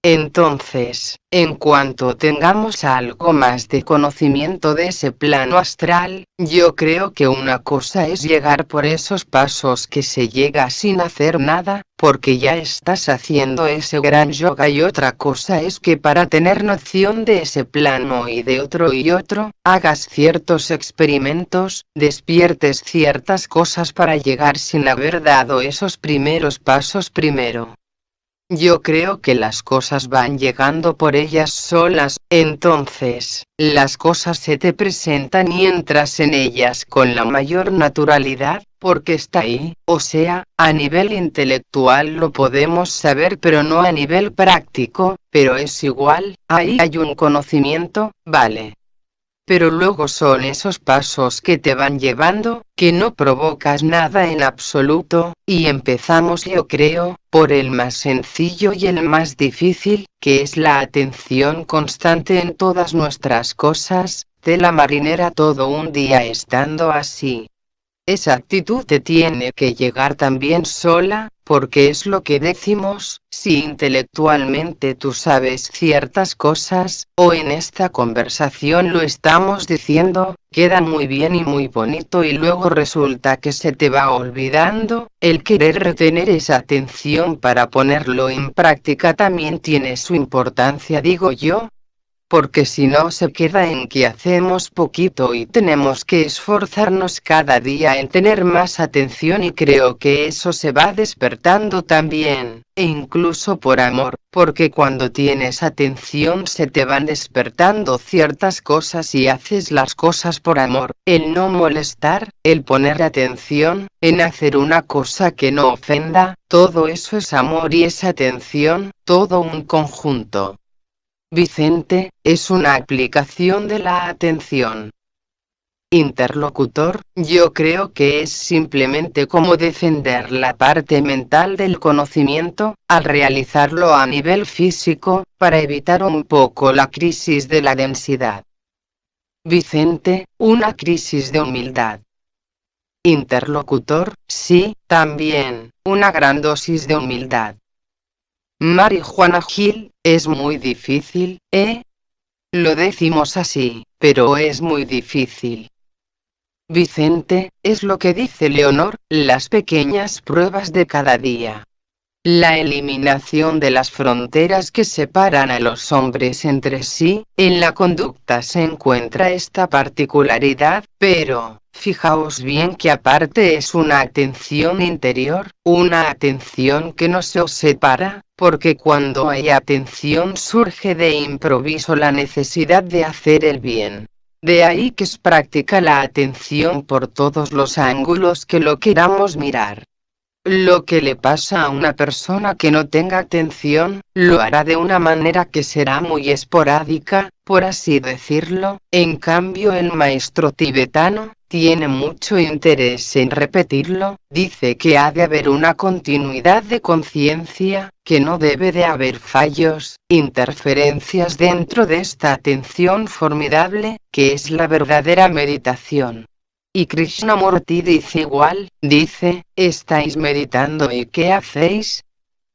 Entonces, en cuanto tengamos algo más de conocimiento de ese plano astral, yo creo que una cosa es llegar por esos pasos que se llega sin hacer nada, porque ya estás haciendo ese gran yoga y otra cosa es que para tener noción de ese plano y de otro y otro, hagas ciertos experimentos, despiertes ciertas cosas para llegar sin haber dado esos primeros pasos primero. Yo creo que las cosas van llegando por ellas solas, entonces, las cosas se te presentan y entras en ellas con la mayor naturalidad, porque está ahí, o sea, a nivel intelectual lo podemos saber pero no a nivel práctico, pero es igual, ahí hay un conocimiento, vale. Pero luego son esos pasos que te van llevando, que no provocas nada en absoluto, y empezamos yo creo, por el más sencillo y el más difícil, que es la atención constante en todas nuestras cosas, de la marinera todo un día estando así. Esa actitud te tiene que llegar también sola, porque es lo que decimos, si intelectualmente tú sabes ciertas cosas, o en esta conversación lo estamos diciendo, Queda muy bien y muy bonito y luego resulta que se te va olvidando. El querer retener esa atención para ponerlo en práctica también tiene su importancia, digo yo. Porque si no se queda en que hacemos poquito y tenemos que esforzarnos cada día en tener más atención, y creo que eso se va despertando también, e incluso por amor, porque cuando tienes atención se te van despertando ciertas cosas y haces las cosas por amor, el no molestar, el poner atención, en hacer una cosa que no ofenda, todo eso es amor y es atención, todo un conjunto. Vicente, es una aplicación de la atención. Interlocutor, yo creo que es simplemente como defender la parte mental del conocimiento, al realizarlo a nivel físico, para evitar un poco la crisis de la densidad. Vicente, una crisis de humildad. Interlocutor, sí, también, una gran dosis de humildad. Marijuana Gil, es muy difícil, ¿eh? Lo decimos así, pero es muy difícil. Vicente, es lo que dice Leonor, las pequeñas pruebas de cada día. La eliminación de las fronteras que separan a los hombres entre sí, en la conducta se encuentra esta particularidad, pero, fijaos bien que aparte es una atención interior, una atención que no se os separa, porque cuando hay atención surge de improviso la necesidad de hacer el bien. De ahí que es práctica la atención por todos los ángulos que lo queramos mirar. Lo que le pasa a una persona que no tenga atención, lo hará de una manera que será muy esporádica, por así decirlo. En cambio, el maestro tibetano tiene mucho interés en repetirlo, dice que ha de haber una continuidad de conciencia, que no debe de haber fallos, interferencias dentro de esta atención formidable, que es la verdadera meditación. Y Krishnamurti dice igual, dice, ¿estáis meditando y qué hacéis?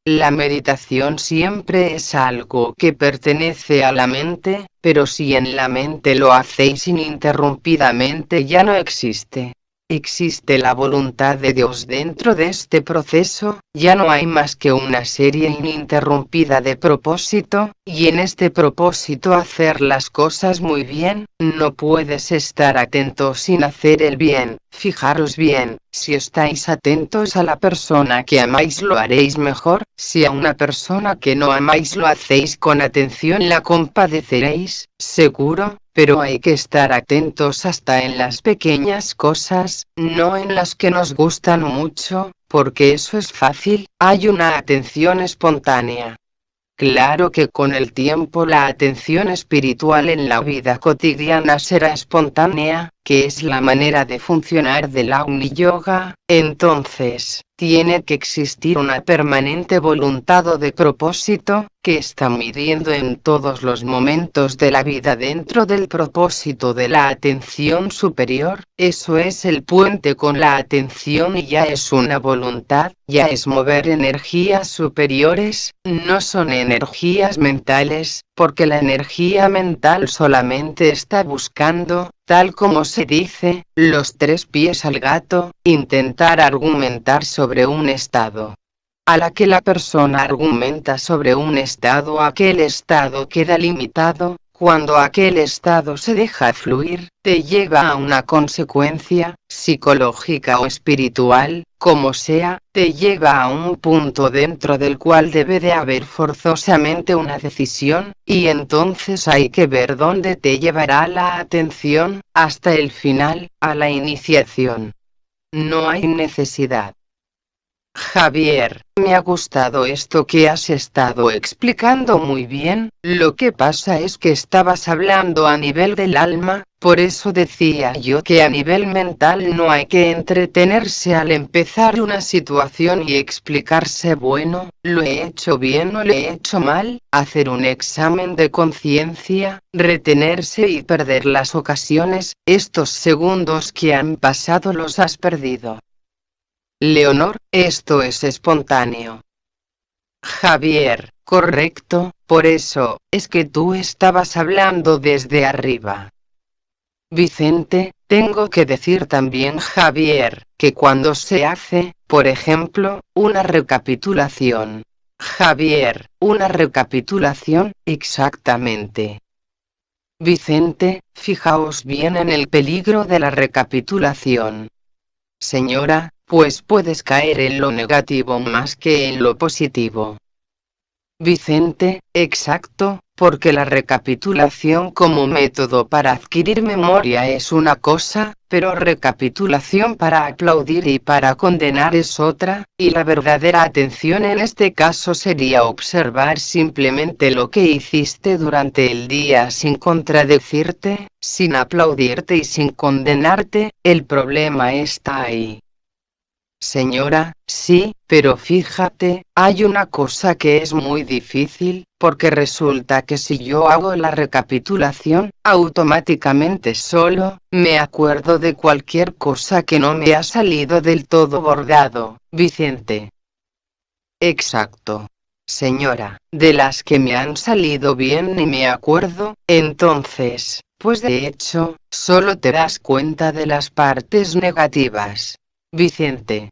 La meditación siempre es algo que pertenece a la mente, pero si en la mente lo hacéis ininterrumpidamente ya no existe. Existe la voluntad de Dios dentro de este proceso, ya no hay más que una serie ininterrumpida de propósito, y en este propósito hacer las cosas muy bien. No puedes estar atento sin hacer el bien. Fijaros bien, si estáis atentos a la persona que amáis lo haréis mejor, si a una persona que no amáis lo hacéis con atención la compadeceréis, seguro, pero hay que estar atentos hasta en las pequeñas cosas, no en las que nos gustan mucho, porque eso es fácil, hay una atención espontánea. Claro que con el tiempo la atención espiritual en la vida cotidiana será espontánea, que es la manera de funcionar del Agni Yoga, entonces, tiene que existir una permanente voluntad o de propósito, que está midiendo en todos los momentos de la vida dentro del propósito de la atención superior, eso es el puente con la atención y ya es una voluntad, ya es mover energías superiores, no son energías mentales, porque la energía mental solamente está buscando, tal como se dice, los 3 pies al gato, intentar argumentar sobre un estado. A la que la persona argumenta sobre un estado, aquel estado queda limitado. Cuando aquel estado se deja fluir, te lleva a una consecuencia, psicológica o espiritual, como sea, te lleva a un punto dentro del cual debe de haber forzosamente una decisión, y entonces hay que ver dónde te llevará la atención, hasta el final, a la iniciación. No hay necesidad. Javier, me ha gustado esto que has estado explicando muy bien, lo que pasa es que estabas hablando a nivel del alma, por eso decía yo que a nivel mental no hay que entretenerse al empezar una situación y explicarse bueno, lo he hecho bien o lo he hecho mal, hacer un examen de conciencia, retenerse y perder las ocasiones, estos segundos que han pasado los has perdido. Leonor, esto es espontáneo. Javier, correcto, por eso, es que tú estabas hablando desde arriba. Vicente, tengo que decir también, Javier, que cuando se hace, por ejemplo, una recapitulación. Javier, una recapitulación, exactamente. Vicente, fijaos bien en el peligro de la recapitulación. Señora, pues puedes caer en lo negativo más que en lo positivo. Vicente, exacto, porque la recapitulación como método para adquirir memoria es una cosa, pero recapitulación para aplaudir y para condenar es otra, y la verdadera atención en este caso sería observar simplemente lo que hiciste durante el día sin contradecirte, sin aplaudirte y sin condenarte. El problema está ahí. Señora, sí, pero fíjate, hay una cosa que es muy difícil, porque resulta que si yo hago la recapitulación, automáticamente solo, me acuerdo de cualquier cosa que no me ha salido del todo bordado, Vicente. Exacto. Señora, de las que me han salido bien ni me acuerdo, entonces, pues de hecho, solo te das cuenta de las partes negativas. Vicente.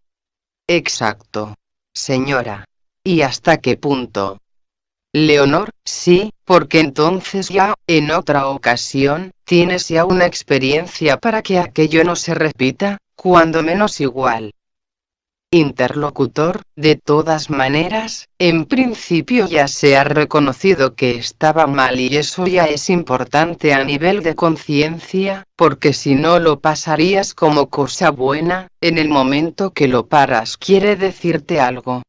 Exacto. Señora. ¿Y hasta qué punto? Leonor, sí, porque entonces ya, en otra ocasión, tienes ya una experiencia para que aquello no se repita, cuando menos igual. Interlocutor, de todas maneras, en principio ya se ha reconocido que estaba mal y eso ya es importante a nivel de conciencia, porque si no lo pasarías como cosa buena, en el momento que lo paras quiere decirte algo.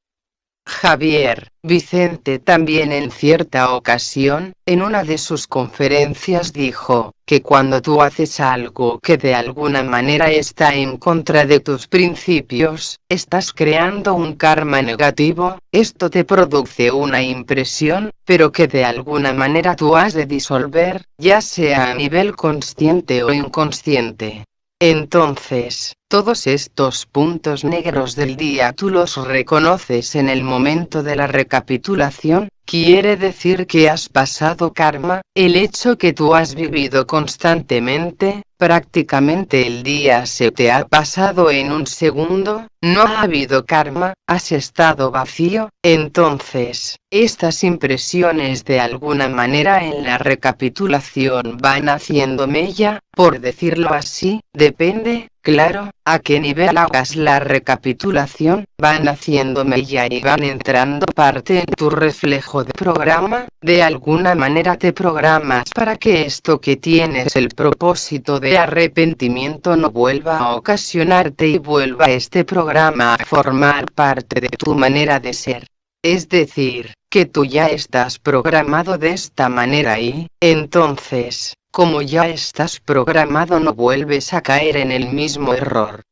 Javier, Vicente también en cierta ocasión, en una de sus conferencias dijo, que cuando tú haces algo que de alguna manera está en contra de tus principios, estás creando un karma negativo, esto te produce una impresión, pero que de alguna manera tú has de disolver, ya sea a nivel consciente o inconsciente. Entonces, todos estos puntos negros del día tú los reconoces en el momento de la recapitulación, quiere decir que has pasado karma, el hecho que tú has vivido constantemente, prácticamente el día se te ha pasado en un segundo, no ha habido karma, has estado vacío, entonces, estas impresiones de alguna manera en la recapitulación van haciendo mella, por decirlo así, depende, claro, a qué nivel hagas la recapitulación, van haciendo mella y van entrando parte en tu reflejo de programa, de alguna manera te programas para que esto que tienes el propósito de arrepentimiento no vuelva a ocasionarte y vuelva este programa a formar parte de tu manera de ser. Es decir, que tú ya estás programado de esta manera y, entonces, como ya estás programado no vuelves a caer en el mismo error.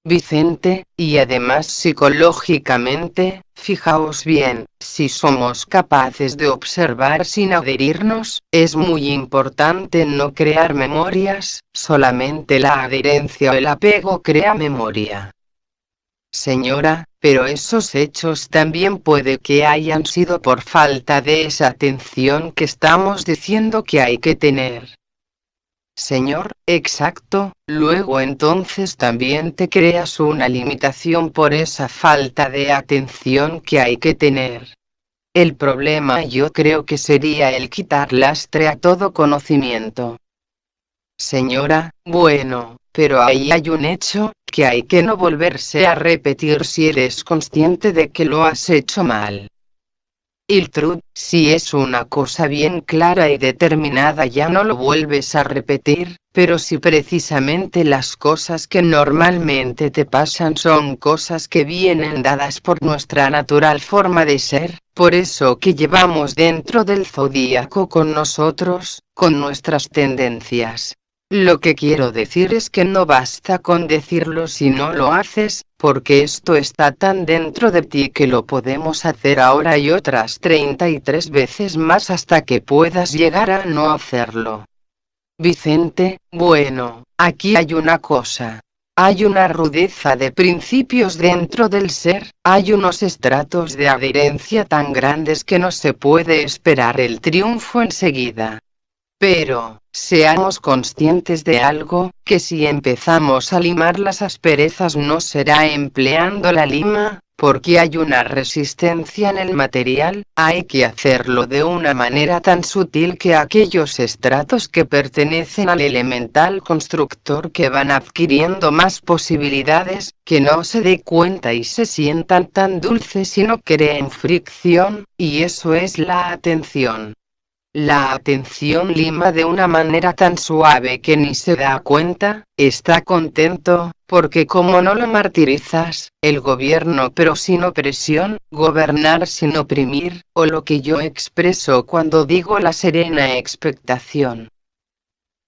Vicente, y además psicológicamente, fijaos bien, si somos capaces de observar sin adherirnos, es muy importante no crear memorias, solamente la adherencia o el apego crea memoria. Señora, pero esos hechos también puede que hayan sido por falta de esa atención que estamos diciendo que hay que tener. Señor, exacto, luego entonces también te creas una limitación por esa falta de atención que hay que tener. El problema yo creo que sería el quitar lastre a todo conocimiento. Señora, bueno, pero ahí hay un hecho, que hay que no volverse a repetir si eres consciente de que lo has hecho mal. Iltrud, si es una cosa bien clara y determinada ya no lo vuelves a repetir, pero si precisamente las cosas que normalmente te pasan son cosas que vienen dadas por nuestra natural forma de ser, por eso que llevamos dentro del zodíaco con nosotros, con nuestras tendencias. Lo que quiero decir es que no basta con decirlo si no lo haces, porque esto está tan dentro de ti que lo podemos hacer ahora y otras 33 veces más hasta que puedas llegar a no hacerlo. Vicente, bueno, aquí hay una cosa. Hay una rudeza de principios dentro del ser, hay unos estratos de adherencia tan grandes que no se puede esperar el triunfo enseguida. Pero, Seamos conscientes de algo, que si empezamos a limar las asperezas no será empleando la lima, porque hay una resistencia en el material, hay que hacerlo de una manera tan sutil que aquellos estratos que pertenecen al elemental constructor que van adquiriendo más posibilidades, que no se dé cuenta y se sientan tan dulces y no creen fricción, y eso es la atención. La atención lima de una manera tan suave que ni se da cuenta, está contento, porque como no lo martirizas, el gobierno pero sin opresión, gobernar sin oprimir, o lo que yo expreso cuando digo la serena expectación.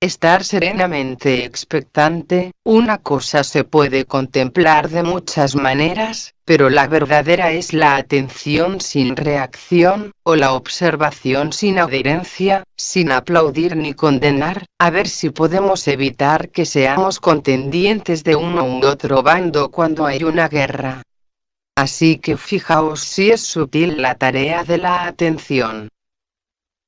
Estar serenamente expectante, una cosa se puede contemplar de muchas maneras, pero la verdadera es la atención sin reacción, o la observación sin adherencia, sin aplaudir ni condenar, a ver si podemos evitar que seamos contendientes de uno u otro bando cuando hay una guerra. Así que fijaos si es sutil la tarea de la atención.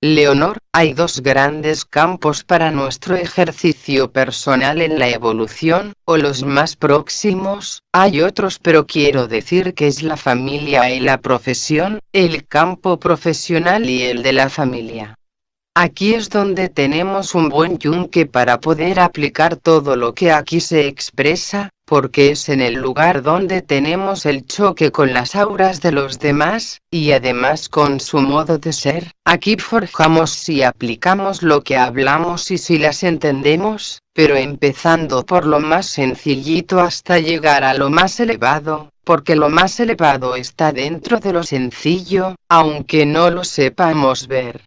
Leonor, hay dos grandes campos para nuestro ejercicio personal en la evolución, o los más próximos, hay otros pero quiero decir que es la familia y la profesión, el campo profesional y el de la familia. Aquí es donde tenemos un buen yunque para poder aplicar todo lo que aquí se expresa, porque es en el lugar donde tenemos el choque con las auras de los demás, y además con su modo de ser. Aquí forjamos si aplicamos lo que hablamos y si las entendemos, pero empezando por lo más sencillito hasta llegar a lo más elevado, porque lo más elevado está dentro de lo sencillo, aunque no lo sepamos ver.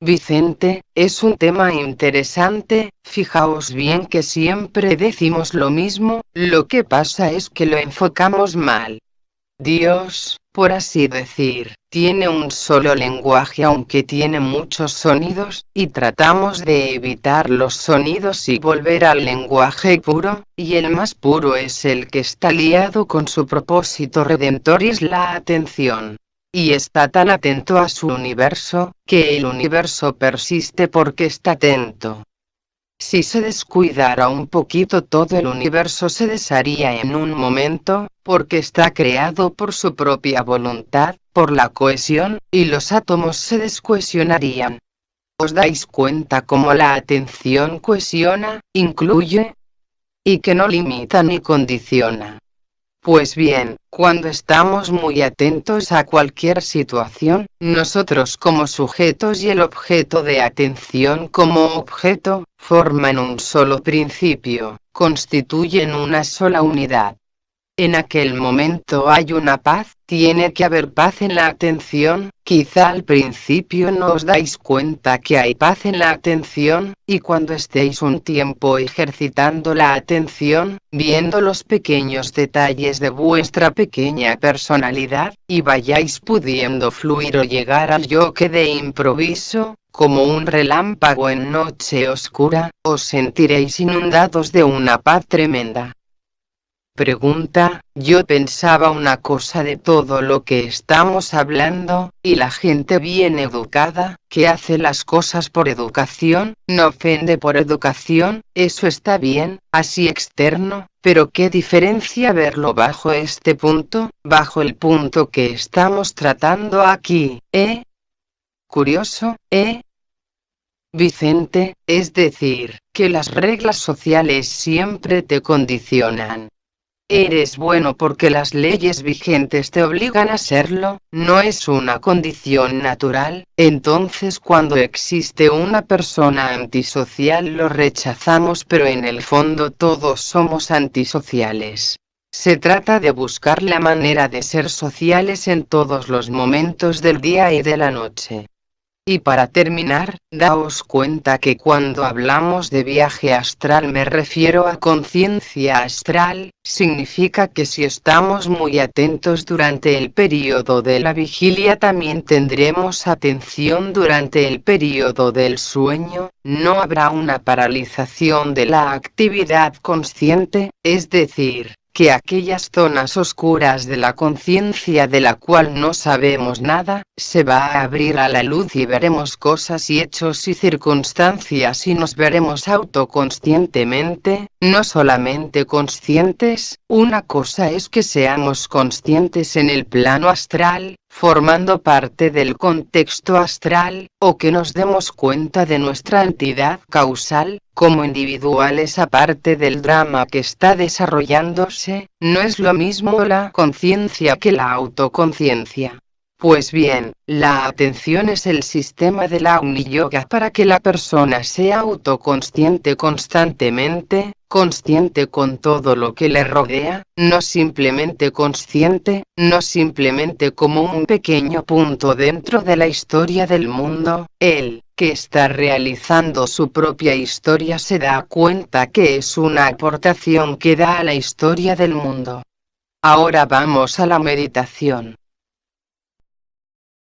Vicente, es un tema interesante, fijaos bien que siempre decimos lo mismo, lo que pasa es que lo enfocamos mal. Dios, por así decir, tiene un solo lenguaje aunque tiene muchos sonidos, y tratamos de evitar los sonidos y volver al lenguaje puro, y el más puro es el que está liado con su propósito redentor y es la atención. Y está tan atento a su universo, que el universo persiste porque está atento. Si se descuidara un poquito todo el universo se desharía en un momento, porque está creado por su propia voluntad, por la cohesión, y los átomos se descohesionarían. ¿Os dais cuenta cómo la atención cohesiona, incluye? Y que no limita ni condiciona. Pues bien, cuando estamos muy atentos a cualquier situación, nosotros como sujetos y el objeto de atención como objeto, forman un solo principio, constituyen una sola unidad. En aquel momento hay una paz, tiene que haber paz en la atención, quizá al principio no os dais cuenta que hay paz en la atención, y cuando estéis un tiempo ejercitando la atención, viendo los pequeños detalles de vuestra pequeña personalidad, y vayáis pudiendo fluir o llegar al yo que de improviso, como un relámpago en noche oscura, os sentiréis inundados de una paz tremenda. Pregunta, yo pensaba una cosa de todo lo que estamos hablando, y la gente bien educada, que hace las cosas por educación, no ofende por educación, eso está bien, así externo, pero ¿qué diferencia verlo bajo este punto, bajo el punto que estamos tratando aquí, Curioso, Vicente, es decir, que las reglas sociales siempre te condicionan. Eres bueno porque las leyes vigentes te obligan a serlo, no es una condición natural, entonces cuando existe una persona antisocial lo rechazamos pero en el fondo todos somos antisociales. Se trata de buscar la manera de ser sociales en todos los momentos del día y de la noche. Y para terminar, daos cuenta que cuando hablamos de viaje astral me refiero a conciencia astral, significa que si estamos muy atentos durante el período de la vigilia también tendremos atención durante el período del sueño, no habrá una paralización de la actividad consciente, es decir, que aquellas zonas oscuras de la conciencia de la cual no sabemos nada, se va a abrir a la luz y veremos cosas y hechos y circunstancias y nos veremos autoconscientemente, no solamente conscientes. Una cosa es que seamos conscientes en el plano astral, formando parte del contexto astral, o que nos demos cuenta de nuestra entidad causal, como individuales aparte del drama que está desarrollándose. No es lo mismo la conciencia que la autoconciencia. Pues bien, la atención es el sistema de la Agni Yoga para que la persona sea autoconsciente constantemente, consciente con todo lo que le rodea, no simplemente consciente, no simplemente como un pequeño punto dentro de la historia del mundo. Él, que está realizando su propia historia, se da cuenta que es una aportación que da a la historia del mundo. Ahora vamos a la meditación.